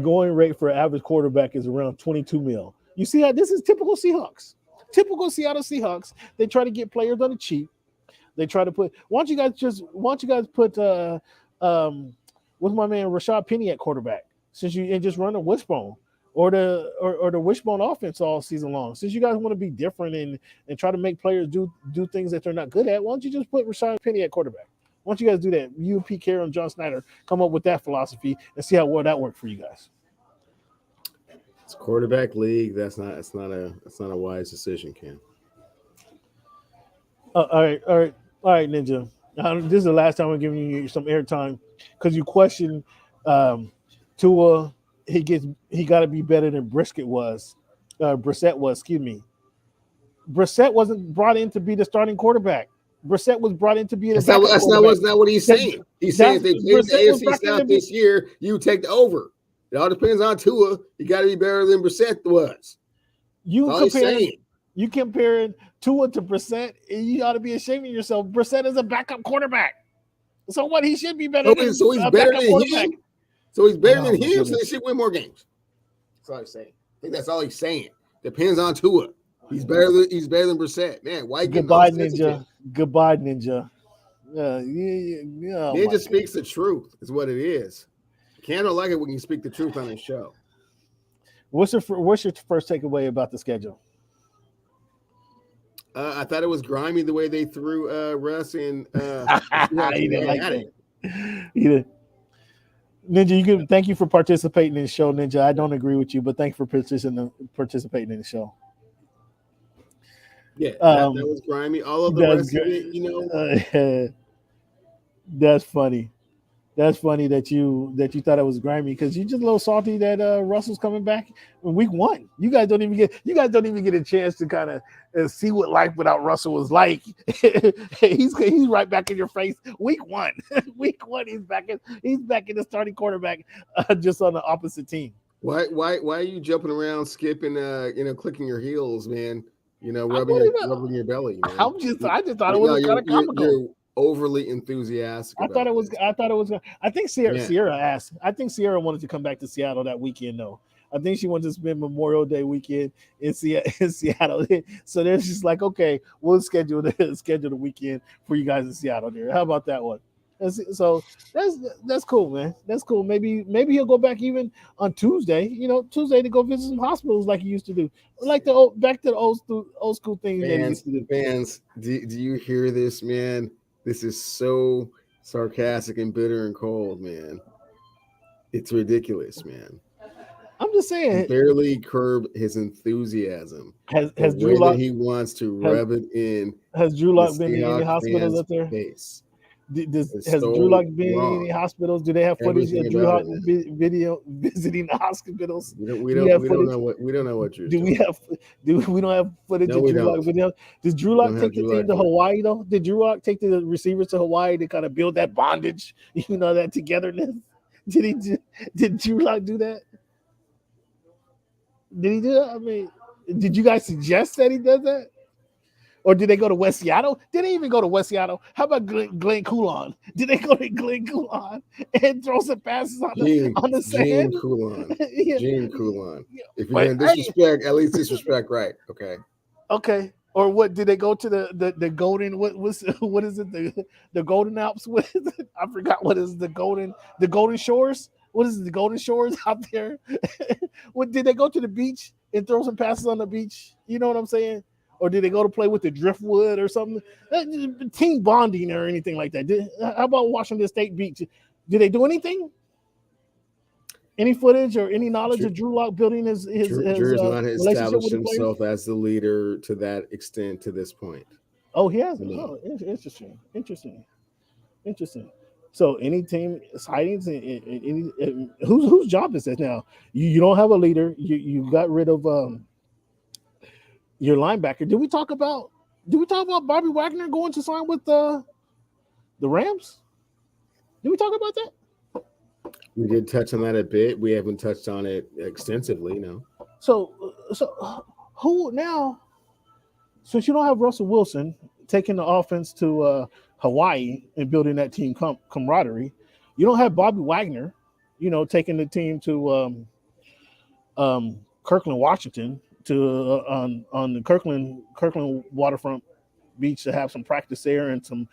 going rate for an average quarterback is around 22 mil. You see how this is typical Seahawks. Typical Seattle Seahawks. They try to get players on the cheap. They try to put. Why don't you guys put what's my man Rashad Penny at quarterback? And just run a wishbone or the wishbone offense all season long. Since you guys want to be different and try to make players do things that they're not good at, why don't you just put Rashad Penny at quarterback? Why don't you guys do that? You, Pete Carroll, and John Snyder come up with that philosophy and see how well that worked for you guys. It's a quarterback league. That's not a wise decision, Cam. All right, Ninja. This is the last time I'm giving you some airtime because you question Tua. He got to be better than Brisket was Brissett was, excuse me. Brissett wasn't brought in to be the starting quarterback. Brissett was brought in to be the backup quarterback. That's not what he's saying. He's saying if they play the AFC South this year, you take the over. It all depends on Tua. You got to be better than Brissett was. You comparing Tua to Brissett, you ought to be ashamed of yourself. Brissett is a backup quarterback. So what? He should be better than so he's better than him. So he's better than him, so they should win more games. That's all he's saying. I think that's all he's saying. Depends on Tua. He's better than Brissett. Man, why goodbye, Ninja. Goodbye, Ninja. Ninja speaks the truth, is what it is. Cam don't like it when you speak the truth on his show. What's your first takeaway about the schedule? I thought it was grimy the way they threw Russ and he didn't like it. Ninja, thank you for participating in the show, Ninja. I don't agree with you, but thank you for participating in the show. Yeah, that was grimy. All of the rest of it, That's funny. That's funny that you thought it was grimy because you're just a little salty that Russell's coming back in week 1. You guys don't even get a chance to kind of see what life without Russell was like. he's right back in your face. Week 1, he's back in the starting quarterback, just on the opposite team. Why are you jumping around, skipping, clicking your heels, man? Rubbing your belly. Man. I just thought it was kind of comical. You're overly enthusiastic. I thought it was. I think Sierra asked. I think Sierra wanted to come back to Seattle that weekend, though. I think she wanted to spend Memorial Day weekend in Seattle. So they're just like, okay, we'll schedule the weekend for you guys in Seattle. There, how about that one? So that's cool, man. That's cool. Maybe he'll go back even on Tuesday. Tuesday to go visit some hospitals like he used to do, like back to the old school things that he used to do. Fans, do you hear this, man? This is so sarcastic and bitter and cold, man. It's ridiculous, man. I'm just saying. He barely curb his enthusen. Has Drew Lock? He wants to rub it in. Has Drew Lock been in any hospitals up there? Face. Has Drew Lock been in any hospitals? Do they have footage of Drew Lock video visiting the hospitals? We don't know what Drew. We don't have footage of Drew Lock video. Did Drew Lock take the team to Hawaii though? Did Drew Lock take the receivers to Hawaii to kind of build that bondage? That togetherness. Did Drew Lock do that? Did he do that? I mean, did you guys suggest that he does that? Or did they go to West Seattle? Did they even go to West Seattle? How about Glenn Coulon? Did they go to Glenn Coulon and throw some passes on the sand? Gene Coulon. Yeah. Gene Coulon. If you're going to disrespect, at least disrespect right. Okay. Okay. Or what? Did they go to the Golden? What is it? The Golden Alps? What is it? I forgot what is the Golden Shores? What is it? The Golden Shores out there? What did they go to the beach and throw some passes on the beach? You know what I'm saying? Or did they go to play with the driftwood or something? Team bonding or anything like that? How about Washington State Beach? Did they do anything? Any footage or any knowledge of Drew Lock building his Drew's not established himself as the leader to that extent to this point. Oh, he hasn't. No. Oh, interesting. So any team sightings, whose job is this now? You don't have a leader. You got rid of your linebacker. Did we talk about Bobby Wagner going to sign with the Rams? Did we talk about that? We did touch on that a bit. We haven't touched on it extensively, no. So who now? Since you don't have Russell Wilson taking the offense to Hawaii and building that team camaraderie, you don't have Bobby Wagner, taking the team to Kirkland, Washington, to on the Kirkland waterfront beach to have some practice there and some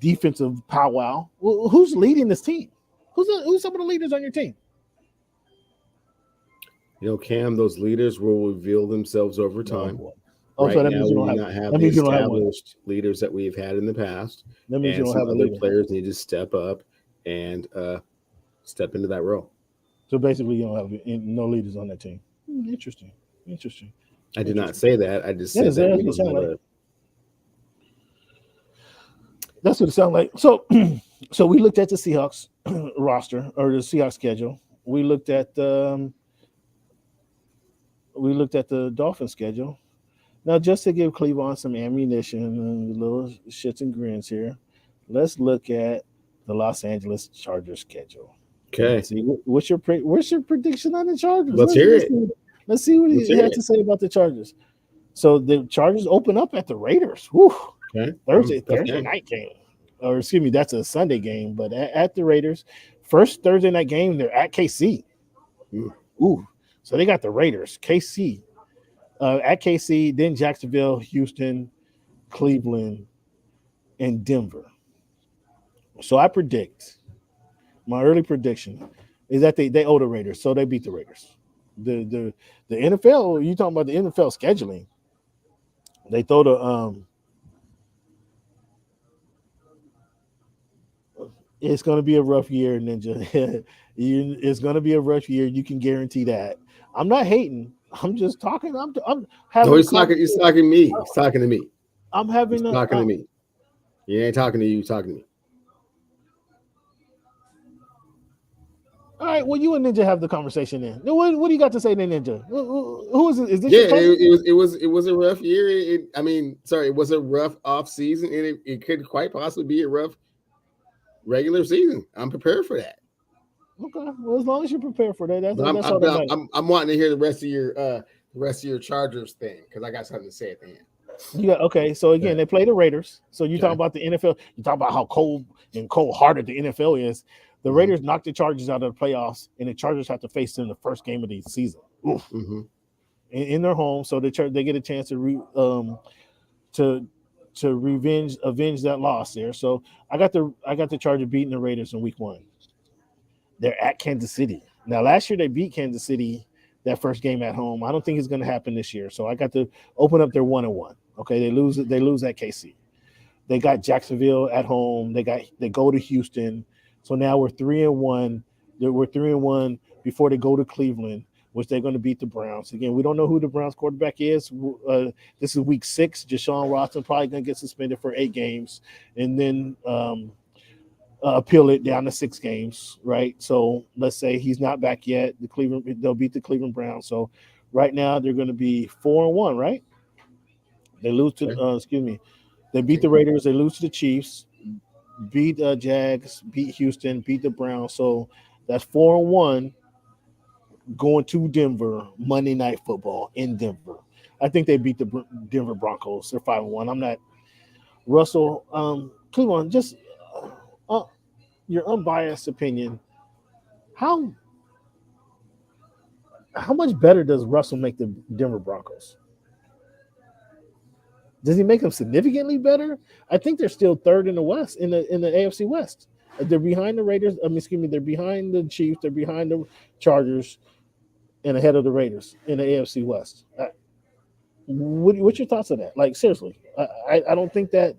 defensive powwow. Well, who's leading this team? Who's some of the leaders on your team? Cam, those leaders will reveal themselves over time. Oh, right so that means you don't have the established leaders that we've had in the past. That means you don't have other players need to step up and step into that role. So basically, you don't have no leaders on that team. Interesting. I did not say that. I just said that. That's what it sounds like. So we looked at the Seahawks roster or the Seahawks schedule. We looked at we looked at the Dolphins schedule. Now, just to give Cleveland some ammunition and little shits and grins here, let's look at the Los Angeles Chargers schedule. Okay, Let's see what's your prediction on the Chargers. let's hear it. Let's see what Let's he hear had it. to say about the Chargers. So the Chargers open up at the Raiders. Whew. Okay, Thursday okay. night game, or excuse me, that's a Sunday game. But at the Raiders, first Thursday night game, they're at KC. Mm. Ooh, so they got the Raiders, KC, at KC, then Jacksonville, Houston, Cleveland, and Denver. So I predict my early prediction is that they owe the Raiders, so they beat the Raiders. The NFL, you talking about the NFL scheduling? They throw the it's going to be a rough year, Ninja. It's going to be a rough year. You can guarantee that. I'm not hating. I'm just talking. I'm having. No, he's talking to me. He's talking to me. I'm having. He's talking to me. He ain't talking to you. He's talking to me. All right. Well, you and Ninja have the conversation then. What do you got to say, then, Ninja? Who is it? Is this? Yeah, it was a rough year. It was a rough off season, and it could quite possibly be a rough regular season. I'm prepared for that. Okay. Well, as long as you're prepared for that, that's all that matters. I'm wanting to hear the rest of your Chargers thing because I got something to say at the end. Yeah. Okay. So again, they play the Raiders. So you talk about the NFL. You talk about how cold-hearted the NFL is. The Raiders knocked the Chargers out of the playoffs, and the Chargers have to face them in the first game of the season in their home. So they get a chance to avenge that loss there. So I got the Chargers beating the Raiders in week 1. They're at Kansas City. Now, last year they beat Kansas City that first game at home. I don't think it's going to happen this year. So I got to open up their 1-1. Okay, they lose at KC. They got Jacksonville at home. They go to Houston. So now we're 3-1. We're 3-1 before they go to Cleveland, which they're going to beat the Browns. Again, we don't know who the Browns quarterback is. This is week 6. Deshaun Watson probably going to get suspended for 8 games, and then appeal it down to 6 games, right? So let's say he's not back yet. They'll beat the Cleveland Browns. So right now they're going to be 4-1, right? They lose to they beat the Raiders. They lose to the Chiefs. Beat Jags, beat Houston, beat the Browns. So that's 4-1 going to Denver, Monday Night Football in Denver. I think they beat the Denver Broncos. They're 5-1. I'm not Russell. Cleveland, just your unbiased opinion. How much better does Russell make the Denver Broncos? Does he make them significantly better? I think they're still third in the West, in the AFC West. They're behind the Raiders. They're behind the Chiefs. They're behind the Chargers, and ahead of the Raiders in the AFC West. What's your thoughts on that? Like, seriously, I don't think that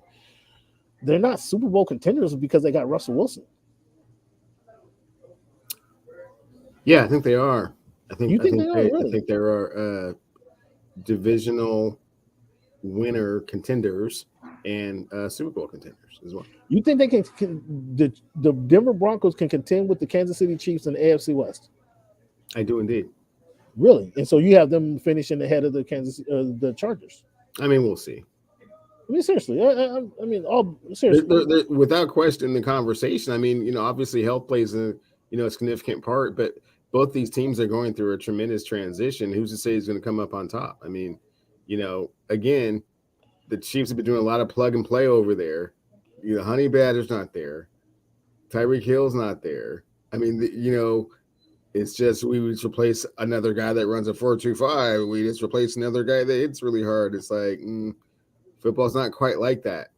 they're not Super Bowl contenders because they got Russell Wilson. Yeah, I think they are. I think there are divisional winner contenders and Super Bowl contenders as well. You think they the Denver Broncos can contend with the Kansas City Chiefs in the AFC West? I do indeed. Really? And so you have them finishing ahead of the Chargers? I mean, we'll see. I mean, seriously. Seriously. Without question, the conversation. I mean, obviously health plays a significant part, but both these teams are going through a tremendous transition. Who's to say he's going to come up on top? I mean, again, the Chiefs have been doing a lot of plug and play over there. Honey Badger's not there. Tyreek Hill's not there. I mean, it's just we would replace another guy that runs a 4.25. We just replace another guy that hits really hard. It's like football's not quite like that.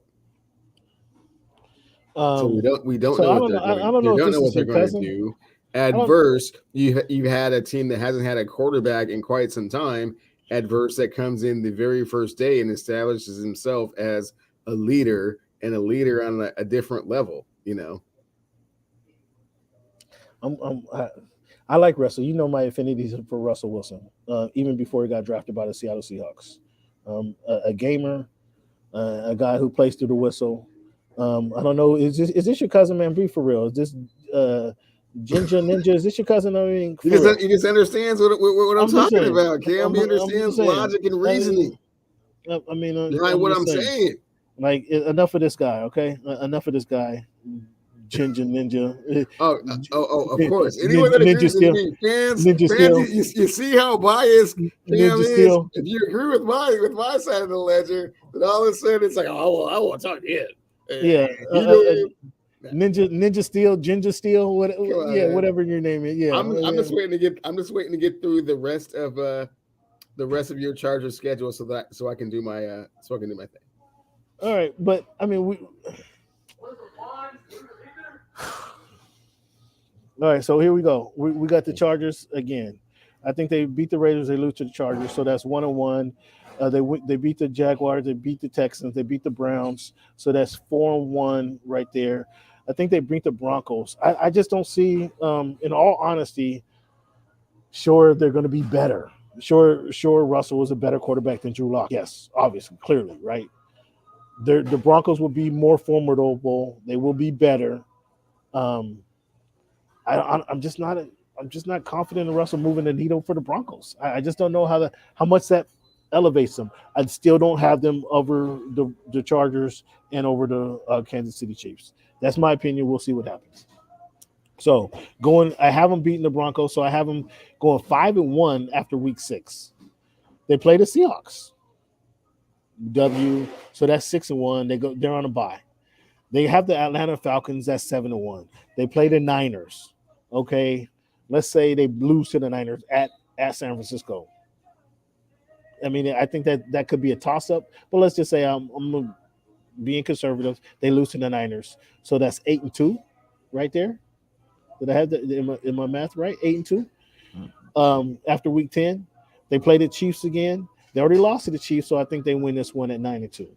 So we don't know what they're going to do. I don't know what they're going to do. Adverse, you've had a team that hasn't had a quarterback in quite some time. Adverse that comes in the very first day and establishes himself as a leader and a leader on a different level. I like Russell. My affinities for Russell Wilson, even before he got drafted by the Seattle Seahawks. A gamer, a guy who plays through the whistle. I don't know. Is this your cousin, man? Be for real. Is this Ginger Ninja, is this your cousin? I mean, He for real. just understands what I'm I'm just talking saying. about, Cam. He I'm just understands saying. logic and reasoning I mean, behind I'm what just I'm saying. saying. Like, enough of this guy, okay? Enough of this guy, Ginger Ninja. Of course. Anyone that Ninja agrees with Steel, me, fans, Ninja Steel, you see how biased Cam Ninja is. Steel. If you agree with my side of the ledger, then all of a sudden it's like, oh, well, I want to talk to him. Yeah, You know him. Ninja Steel, Ginger Steel, Come on, yeah, man. whatever your name is. Yeah, I'm just waiting to get through the rest of your Chargers schedule so I can do my thing. All right, but I mean, all right, so here we go. We got the Chargers again. I think they beat the Raiders. They lose to the Chargers, so that's 1-1. They beat the Jaguars. They beat the Texans. They beat the Browns, so that's 4-1 right there. I think they beat the Broncos. I just don't see, in all honesty, sure they're going to be better. Sure, Russell was a better quarterback than Drew Lock. Yes, obviously, clearly, right? The Broncos will be more formidable. They will be better. I'm just not confident in Russell moving the needle for the Broncos. I just don't know how much that elevates them. I still don't have them over the Chargers and over the Kansas City Chiefs. That's my opinion. We'll see what happens. So I have them beating the Broncos. So I have them going 5-1 after week 6. They play the Seahawks. So that's 6-1. They're on a bye. They have the Atlanta Falcons. That's 7-1. They play the Niners. Okay, let's say they lose to the Niners at San Francisco. I mean, I think that could be a toss-up, but let's just say I'm being conservative. They lose to the Niners, so that's 8-2, right there. Did I have in my math right? 8-2. After week 10, they play the Chiefs again. They already lost to the Chiefs, so I think they win this one at 9-2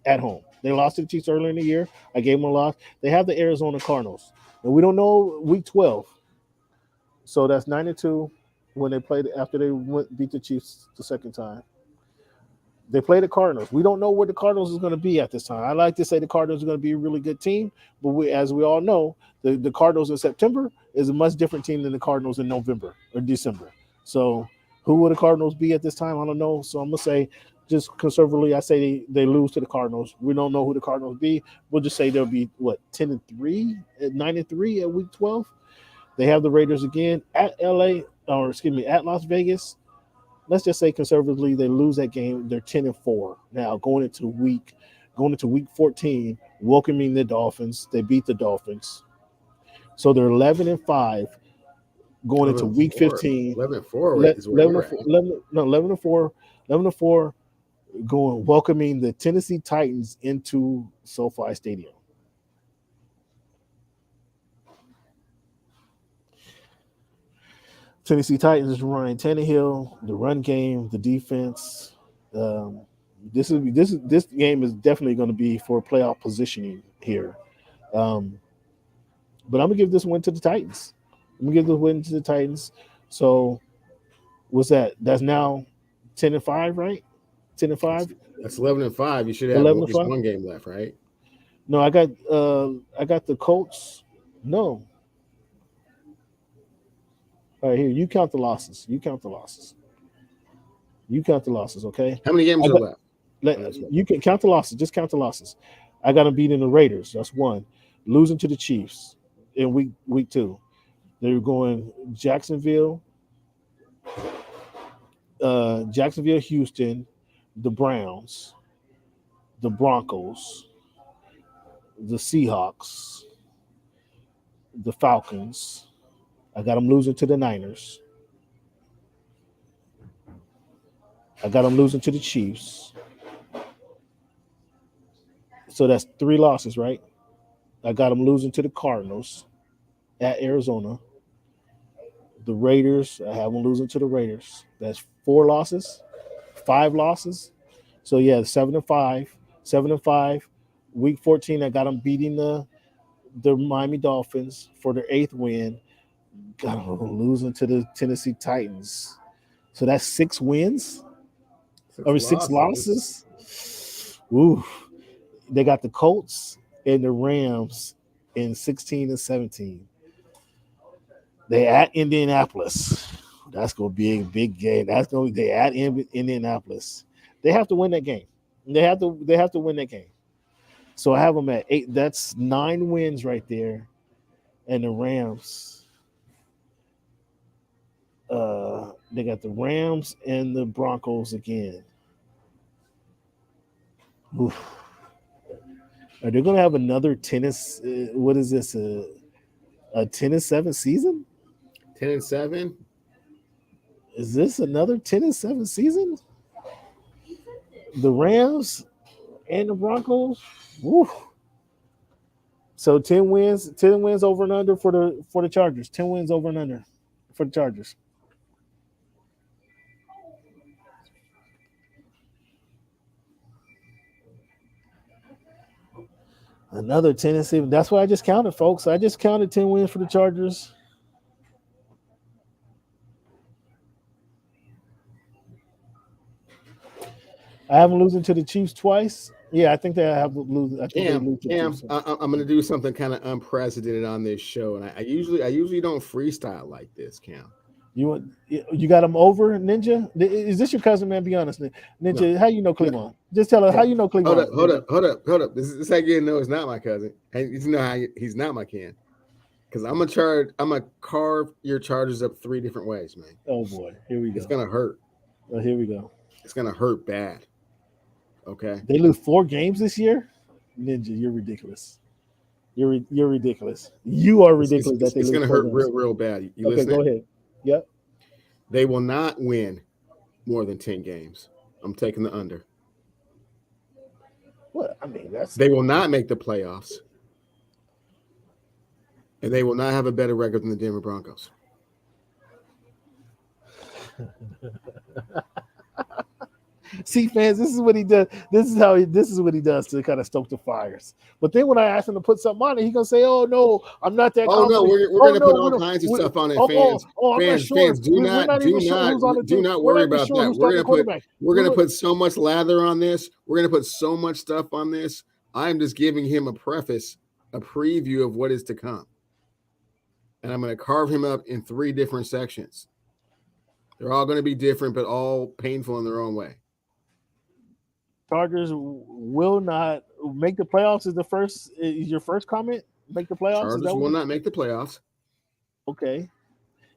at home. They lost to the Chiefs earlier in the year. I gave them a loss. They have the Arizona Cardinals. And we don't know week 12. So that's 9-2 when they played after they beat the Chiefs the second time. They play the Cardinals. We don't know what the Cardinals is going to be at this time. I like to say the Cardinals are going to be a really good team, but as we all know, the Cardinals in September is a much different team than the Cardinals in November or December. So who will the Cardinals be at this time? I don't know. So I'm going to say, just conservatively, I say they lose to the Cardinals. We don't know who the Cardinals be. We'll just say they'll be 10-3 at 9-3 at week 12. They have the Raiders again at at Las Vegas. Let's just say conservatively they lose that game. They're 10-4 now going into week 14, welcoming the Dolphins. They beat the Dolphins, so they're 11-5 going into week 15. 11-4 is where you're at. 11-4. Going welcoming the Tennessee Titans into SoFi Stadium. Tennessee Titans is Ryan Tannehill, the run game, the defense. This game is definitely going to be for playoff positioning here. But I'm gonna give this win to the Titans. So what's that? That's now 10-5, right? 10-5. That's 11-5. You should have just one game left, right? No, I got the Colts. No. All right, here, you count the losses. Okay? How many games are left? You can count the losses. Just count the losses. I got them beating the Raiders. That's one. Losing to the Chiefs in week 2. They're going Jacksonville, Houston, the Browns, the Broncos, the Seahawks, the Falcons. I got them losing to the Niners. I got them losing to the Chiefs. So that's 3 losses, right? I got them losing to the Cardinals at Arizona. The Raiders, I have them losing to the Raiders. That's 4 losses, 5 losses. So yeah, 7-5. Week 14, I got them beating the Miami Dolphins for their 8th win. Got them losing to the Tennessee Titans. So that's 6 wins. 6 losses. Ooh. They got the Colts and the Rams in 16 and 17. They at Indianapolis. That's gonna be a big game. They at Indianapolis. They have to win that game. They have to win that game. So I have them at 8. That's 9 wins right there. And the Rams. They got the Rams and the Broncos again. Oof. Are they going to have another tennis? What is this? A 10-7 season? 10-7. Is this another 10-7 season? The Rams and the Broncos. Woo. So 10 wins over and under for the Chargers. 10 wins over and under for the Chargers. Another 10-7. That's what I just counted, folks. I just counted 10 wins for the Chargers. I haven't losing to the Chiefs twice. Yeah, I think they have lose. I think Cam, they lose to the Chiefs. I'm going to do something kind of unprecedented on this show, and I usually don't freestyle like this, Cam. You got them over, Ninja? Is this your cousin, man? Be honest, Ninja. No. How you know Cleveland? No. Just tell us how you know Cleveland. Hold up. This is how you know it's not my cousin. You know how he's not my kin. Because I'm gonna carve your Chargers up 3 different ways, man. Oh boy, here we go. It's gonna hurt. Oh, here we go. It's gonna hurt bad. Okay. They lose 4 games this year. Ninja, you're ridiculous. You're ridiculous. You are ridiculous. It's gonna hurt real bad. You okay, listening? Go ahead. Yep. They will not win more than 10 games. I'm taking the under. What? I mean, they will not make the playoffs. And they will not have a better record than the Denver Broncos. See, fans, this is what he does. This is what he does to kind of stoke the fires. But then when I ask him to put something on it, he's gonna say, "Oh no, I'm not that." Oh no, we're gonna put all kinds of stuff on it, fans. Fans, do not worry about that. We're gonna put so much lather on this. We're gonna put so much stuff on this. I'm just giving him a preface, a preview of what is to come, and I'm gonna carve him up in 3 different sections. They're all gonna be different, but all painful in their own way. Chargers will not make the playoffs. Is your first comment? Make the playoffs? Chargers will not make the playoffs. Okay.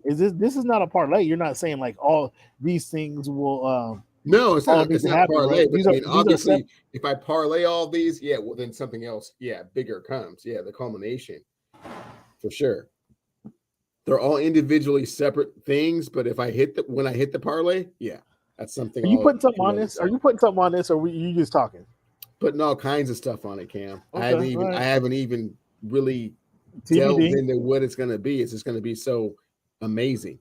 This is not a parlay? You're not saying like all these things will no, it's not parlay. Right? But I mean, obviously, if I parlay all these, well, then something else, bigger comes. The culmination, for sure. They're all individually separate things, but if when I hit the parlay, that's something. Are you putting something on this? Are you putting something on this, or are you just talking? Putting all kinds of stuff on it, Cam. Okay, I haven't even really delved into what it's going to be. It's just going to be so amazing.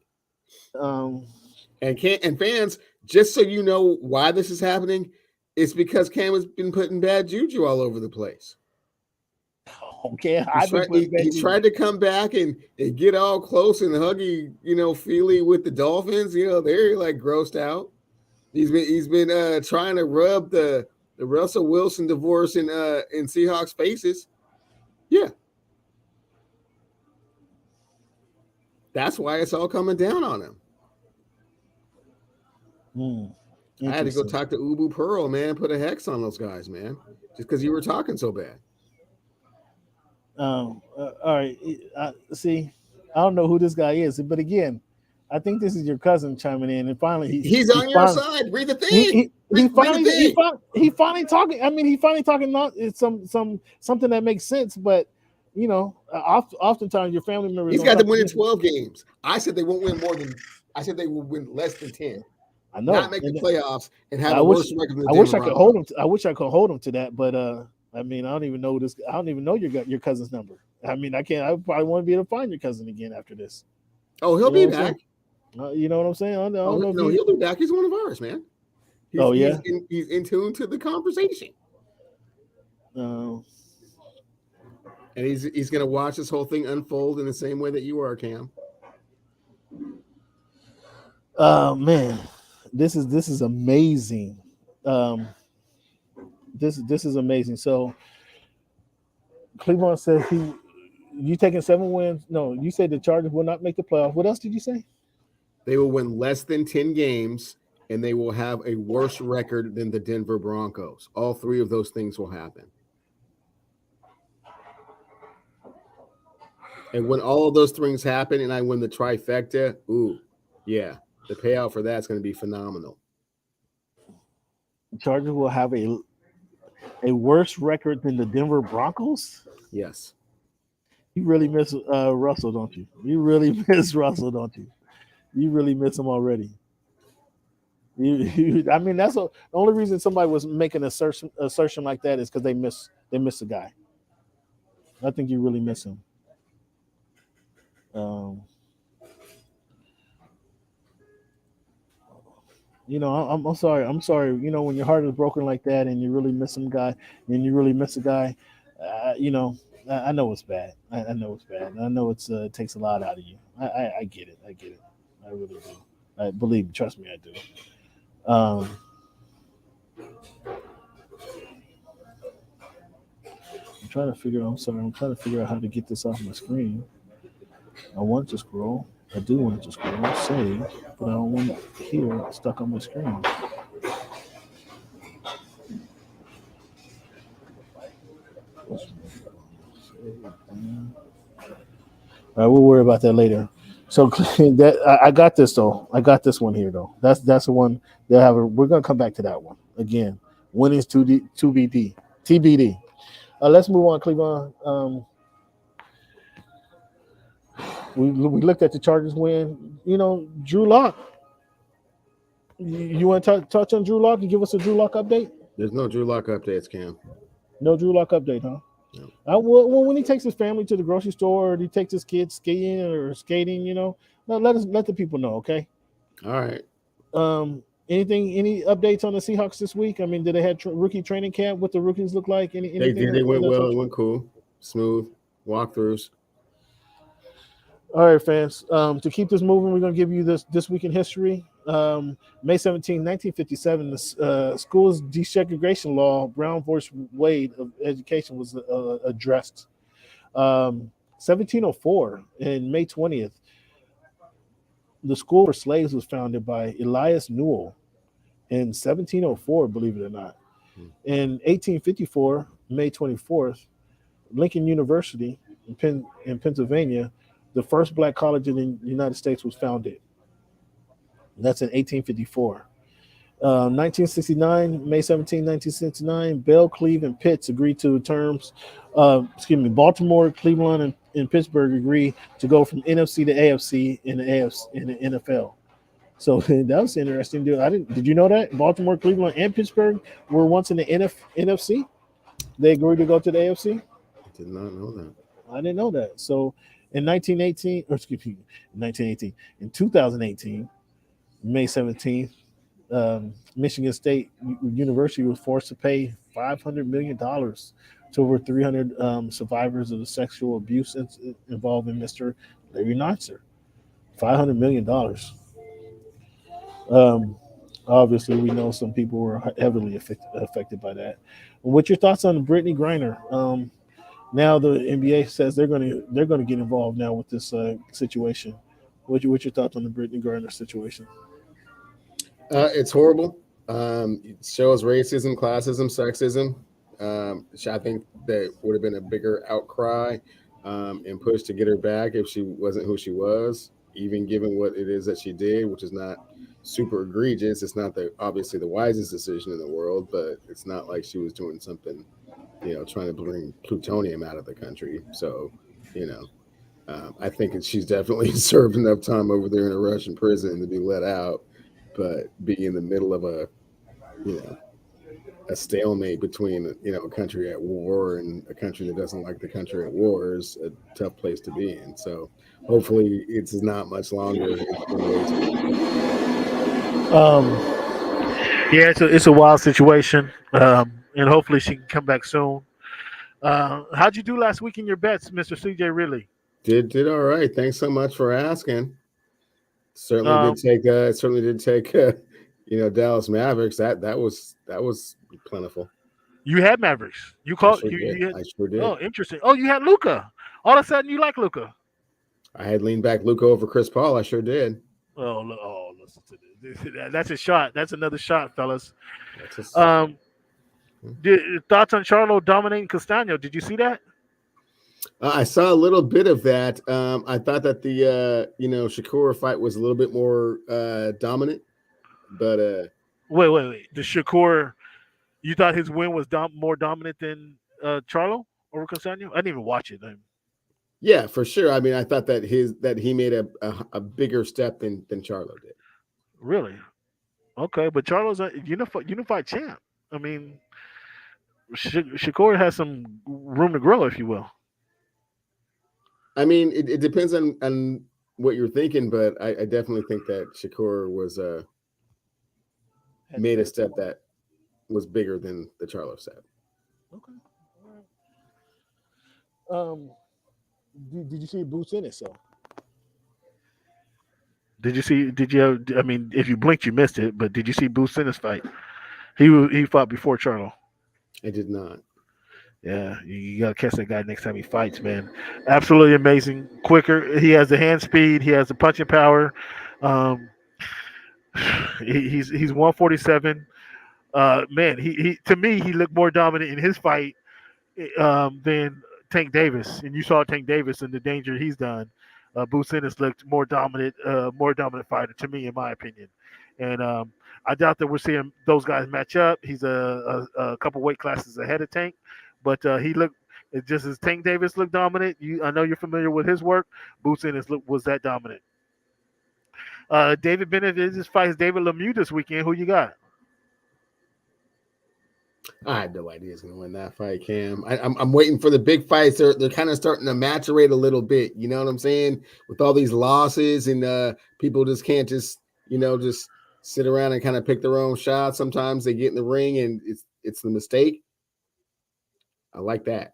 And fans, just so you know why this is happening, it's because Cam has been putting bad juju all over the place. Okay, he tried to come back and get all close and huggy, feely with the Dolphins. They're like grossed out. He's been trying to rub the Russell Wilson divorce in Seahawks faces. Yeah, that's why it's all coming down on him. I had to go talk to Ubu Pearl, man. Put a hex on those guys, man, just because you were talking so bad. All right. See, I don't know who this guy is, but again, I think this is your cousin chiming in, and finally he's on your side. Read the thing. He finally talking. I mean, he finally talking. Not it's something that makes sense, but oftentimes your family members. He's got them winning 12 games. I said they won't win more than. I said they will win less than 10. I know. Not make the playoffs and have a worse record than the I wish I could hold him. I wish I could hold him to that, but I mean, I don't even know this. I don't even know your cousin's number. I mean, I can't. I probably want to be able to find your cousin again after this. Oh, he'll be back. You know what I'm saying? I don't know. No, he'll be back. He's one of ours, man. He's in tune to the conversation. And he's gonna watch this whole thing unfold in the same way that you are, Cam. Man, this is amazing. This is amazing. So Cleveland says You taking 7 wins? No, you said the Chargers will not make the playoffs. What else did you say? They will win less than 10 games, and they will have a worse record than the Denver Broncos. All three of those things will happen. And when all of those things happen and I win the trifecta, ooh, yeah, the payout for that's going to be phenomenal. The Chargers will have a worse record than the Denver Broncos? Yes. You really miss Russell, don't you? You really miss Russell, don't you? You really miss him already. I mean, that's the only reason somebody was making an assertion like that is because they miss a guy. I think you really miss him. You know, I'm sorry. I'm sorry. You know, when your heart is broken like that, and you really miss some guy, and you really miss a guy, you know, I know it's bad. I know it's bad. I know it takes a lot out of you. I get it. I get it. I really do. I believe. Trust me, I do. I'm trying to figure. I'm sorry. I'm trying to figure out how to get this off my screen. I want to scroll. I do want to scroll, save, but I don't want it here stuck on my screen. All right, we'll worry about that later. So that I got this though. I got this one here though. That's the one they have. We're gonna come back to that one again. Winnings 2BD TBD. Let's move on, Cleveland. We looked at the Chargers win. You know, Drew Lock. You want to touch on Drew Lock and give us a Drew Lock update? There's no Drew Lock updates, Cam. No Drew Lock update, huh? No. Well, when he takes his family to the grocery store, or he takes his kids skiing or skating, you know, let the people know, okay? All right. Any updates on the Seahawks this week? I mean, did they have rookie training camp? What the rookies look like? They did. They went well. It went cool, smooth walkthroughs. All right, fans. To keep this moving, we're going to give you this week in history. May 17, 1957, the school's desegregation law, Brown v. Wade of education, was addressed. 1704, and May 20th, the school for slaves was founded by Elias Newell in 1704, believe it or not. In 1854, May 24th, Lincoln University in Pennsylvania, the first black college in the United States, was founded. That's in 1854. 1969, May 17, 1969, Bell, Cleve, and Pitts agreed to terms. Baltimore, Cleveland, and Pittsburgh agreed to go from NFC to AFC in the NFL. So that was interesting. Did you know that Baltimore, Cleveland, and Pittsburgh were once in the NFC? They agreed to go to the AFC. I did not know that. I didn't know that. So in 2018, May 17th, Michigan State University was forced to pay $500 million to over 300 survivors of the sexual abuse involving Mr. Larry Nassar. $500 million. Obviously, we know some people were heavily affected by that. What's your thoughts on Brittney Griner? Now the NBA says they're going to get involved now with this situation. What's your thoughts on the Brittney Griner situation? It's horrible. It shows racism, classism, sexism. I think that would have been a bigger outcry and push to get her back if she wasn't who she was, even given what it is that she did, which is not super egregious. It's not obviously the wisest decision in the world, but it's not like she was doing something, trying to bring plutonium out of the country. So, I think she's definitely served enough time over there in a Russian prison to be let out. But being in the middle of a stalemate between, a country at war and a country that doesn't like the country at war is a tough place to be in. So hopefully it's not much longer. Yeah, it's a wild situation, and hopefully she can come back soon. How'd you do last week in your bets, Mr. CJ Ridley? Did all right. Thanks so much for asking. Certainly did take Dallas Mavericks. That was plentiful. You had Mavericks. You called. I sure did. Oh, interesting. Oh, you had Luka. All of a sudden, you like Luca. I had leaned back Luca over Chris Paul. I sure did. Listen to this. That's a shot. That's another shot, fellas. That's just, Um, thoughts on Charlo dominating Castano? Did you see that? I saw a little bit of that. I thought that the Shakur fight was a little bit more dominant, but Wait. The Shakur, you thought his win was more dominant than Charlo over Castano? I didn't even watch it. yeah, for sure. I mean, I thought that he made a bigger step than Charlo did. Really? Okay, but Charlo's a unified champ. I mean, Shakur has some room to grow, if you will. I mean, it depends on what you're thinking, but I definitely think that Shakur was made a step that was bigger than the Charlo step. Okay. Um, did you see Bruce Ennis? So did you see? Did you? I mean, if you blinked, you missed it. But did you see Bruce Ennis fight? He fought before Charlo. I did not. Yeah, you gotta catch that guy next time he fights, man. Absolutely amazing. Quicker. He has the hand speed. He has the punching power. Um, he's 147. Man, he to me he looked more dominant in his fight than Tank Davis, and you saw Tank Davis and the danger he's done. Boots Ennis looked more dominant fighter to me, in my opinion. And I doubt that we're seeing those guys match up. He's a couple weight classes ahead of Tank, but he looked just as Tank Davis looked dominant. I know you're familiar with his work. Boots Ennis was that dominant. David Bennett just fights David Lemieux this weekend. Who you got? I had no idea he's going to win that fight, Cam. I'm waiting for the big fights. They're kind of starting to maturate a little bit. You know what I'm saying? With all these losses and people just can't just sit around and kind of pick their own shots. Sometimes they get in the ring and it's the mistake. I like that.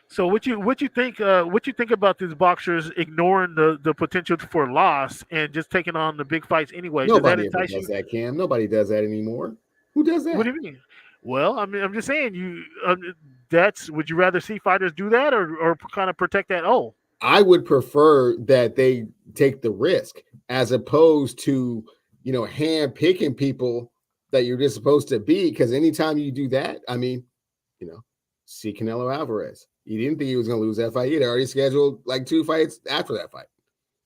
So what you think about these boxers ignoring the potential for loss and just taking on the big fights anyway? Does that Nobody ever entice does you? that, Cam. Nobody does that anymore. Who does What do that? you mean? Well, I mean, I'm just saying you. That's would you rather see fighters do that or kind of protect that? Oh, I would prefer that they take the risk as opposed to, hand picking people that you're just supposed to be. Because anytime you do that, I mean, see Canelo Alvarez. You didn't think he was going to lose that fight. He had already scheduled like 2 fights after that fight.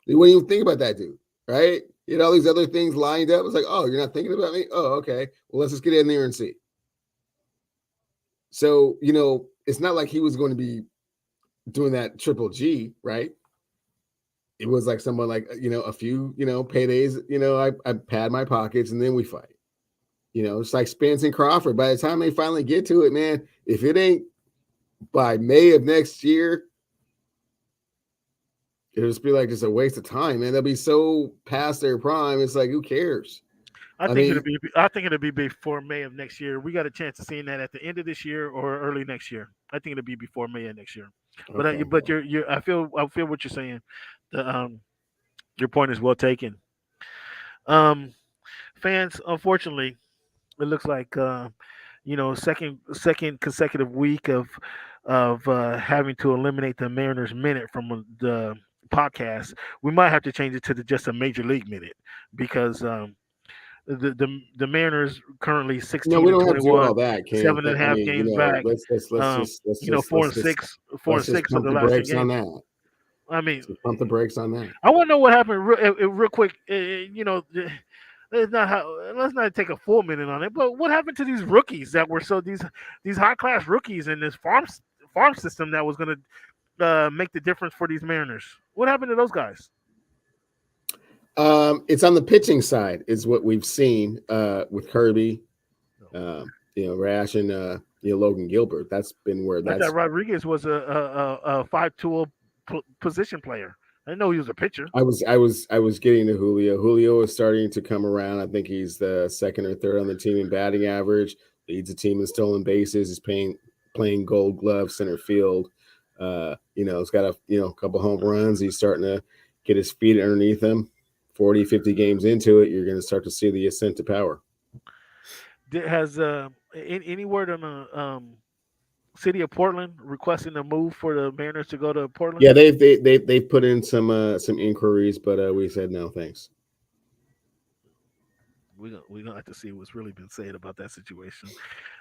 You wouldn't even think about that dude, right? You had all these other things lined up. It's like, oh, you're not thinking about me? Oh, okay. Well, let's just get in there and see. So, it's not like he was going to be doing that triple G, right? It was like someone like, a few, paydays, I pad my pockets and then we fight. It's like Spence and Crawford. By the time they finally get to it, man, if it ain't by May of next year, it'll just be like just a waste of time, man. They'll be so past their prime. It's like, who cares? I think it'll be before May of next year. We got a chance of seeing that at the end of this year or early next year. I think it'll be before May of next year. But Okay. you're I feel what you're saying. The your point is well taken. Um, fans, unfortunately, it looks like second consecutive week of having to eliminate the Mariners minute from the podcast. We might have to change it to just a major league minute because the Mariners currently No, 16 we and don't have to do all 21, that, Cam. seven and But a I half mean, games back. Four and six, let's just of pump the the last 10 brakes on games. that. I mean, Let's just pump the brakes on that. I want to know what happened real quick. Let's not take a full minute on it. But what happened to these rookies that were these high class rookies in this farm system that was going to make the difference for these Mariners? What happened to those guys? It's on the pitching side, is what we've seen with Kirby, Rash, and Logan Gilbert. That's been where I that's. thought Rodriguez was a 5 tool position player. I didn't know he was a pitcher. I was getting to Julio. Julio is starting to come around. I think he's the second or third on the team in batting average. Leads the team in stolen bases. He's playing Gold Glove center field. He's got a couple home runs. He's starting to get his feet underneath him. 40, 50 games into it, you're going to start to see the ascent to power. Has any word on city of Portland requesting a move for the Mariners to go to Portland? Yeah, they've put in some inquiries, but we said no, thanks. We're gonna have to see what's really been said about that situation.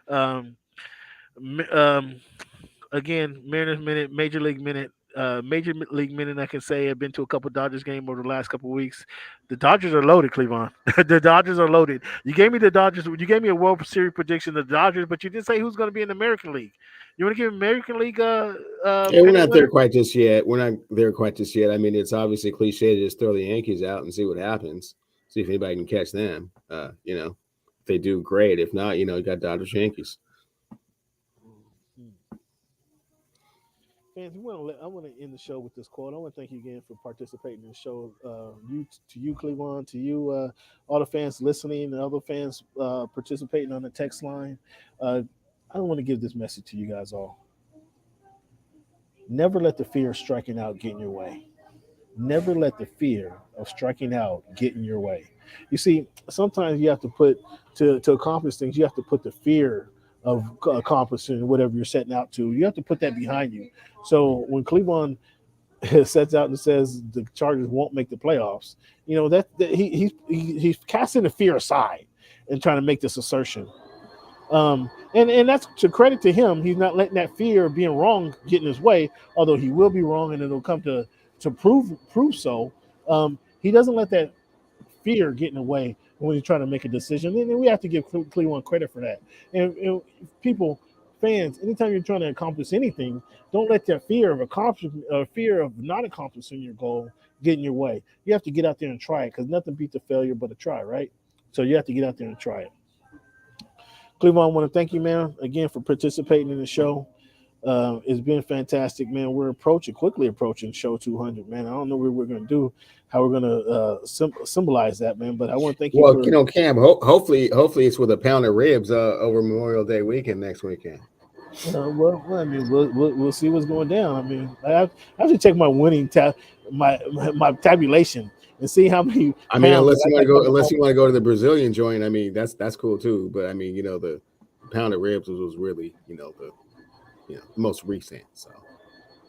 Um, m- um, again, Mariners minute, Major League minute. Major League minute, I can say I've been to a couple Dodgers game over the last couple weeks. The Dodgers are loaded, Cleveland. The Dodgers are loaded. You gave me the Dodgers. You gave me a World Series prediction, the Dodgers, but you didn't say who's going to be in the American League. You want to give American League Yeah, we're pennant not there winner? quite just yet. We're not there quite just yet. I mean, it's obviously cliche to just throw the Yankees out and see what happens. See if anybody can catch them. If they do, great. If not, you got Dodgers, Yankees. Fans, I want to end the show with this quote. I want to thank you again for participating in the show. You, Cleveland, to you, all the fans listening, and other fans participating on the text line. I want to give this message to you guys all. Never let the fear of striking out get in your way. Never let the fear of striking out get in your way. You see, sometimes you have to put to accomplish things. You have to put the fear of accomplishing whatever you're setting out to. You have to put that behind you. So when Cleveland sets out and says the Chargers won't make the playoffs, he's casting the fear aside and trying to make this assertion. And that's to credit to him. He's not letting that fear of being wrong get in his way, although he will be wrong and it'll come to prove so. He doesn't let that fear get in the way when he's trying to make a decision. And we have to give Cleveland credit for that. And people, fans, anytime you're trying to accomplish anything, don't let that fear of accomplishment or fear of not accomplishing your goal get in your way. You have to get out there and try it because nothing beats a failure but a try, right? So you have to get out there and try it. Cleveland, I want to thank you, man, again for participating in the show. It's been fantastic, man. We're quickly approaching show 200, man. I don't know what we're going to do, how we're going to symbolize that, man. But I want to thank you. Well, Cam, hopefully it's with a pound of ribs over Memorial Day weekend next weekend. I mean, we'll see what's going down. I mean, I have to check my winning my tabulation and see how many. I mean, unless you want to go to the Brazilian joint, I mean, that's cool too. But I mean, the pound of ribs was really, the most recent. So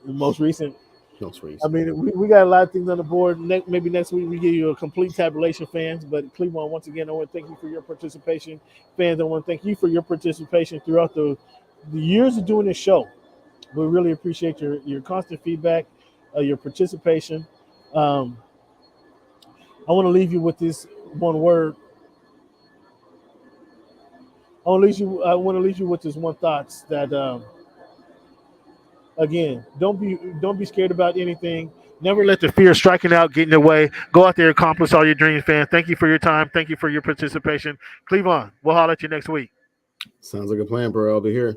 most recent. Most recent. I mean, we got a lot of things on the board. Maybe next week we give you a complete tabulation, fans. But Cleveland, once again, I want to thank you for your participation. Fans, I want to thank you for your participation throughout the years of doing this show. We really appreciate your constant feedback, your participation. I want to leave you with this one word. I want to leave you with this one thoughts that again, don't be scared about anything. Never let the fear of striking out get in your way. Go out there and accomplish all your dreams, fans. Thank you for your time. Thank you for your participation. Cleveland, we'll holler at you next week. Sounds like a plan, bro. I'll be here.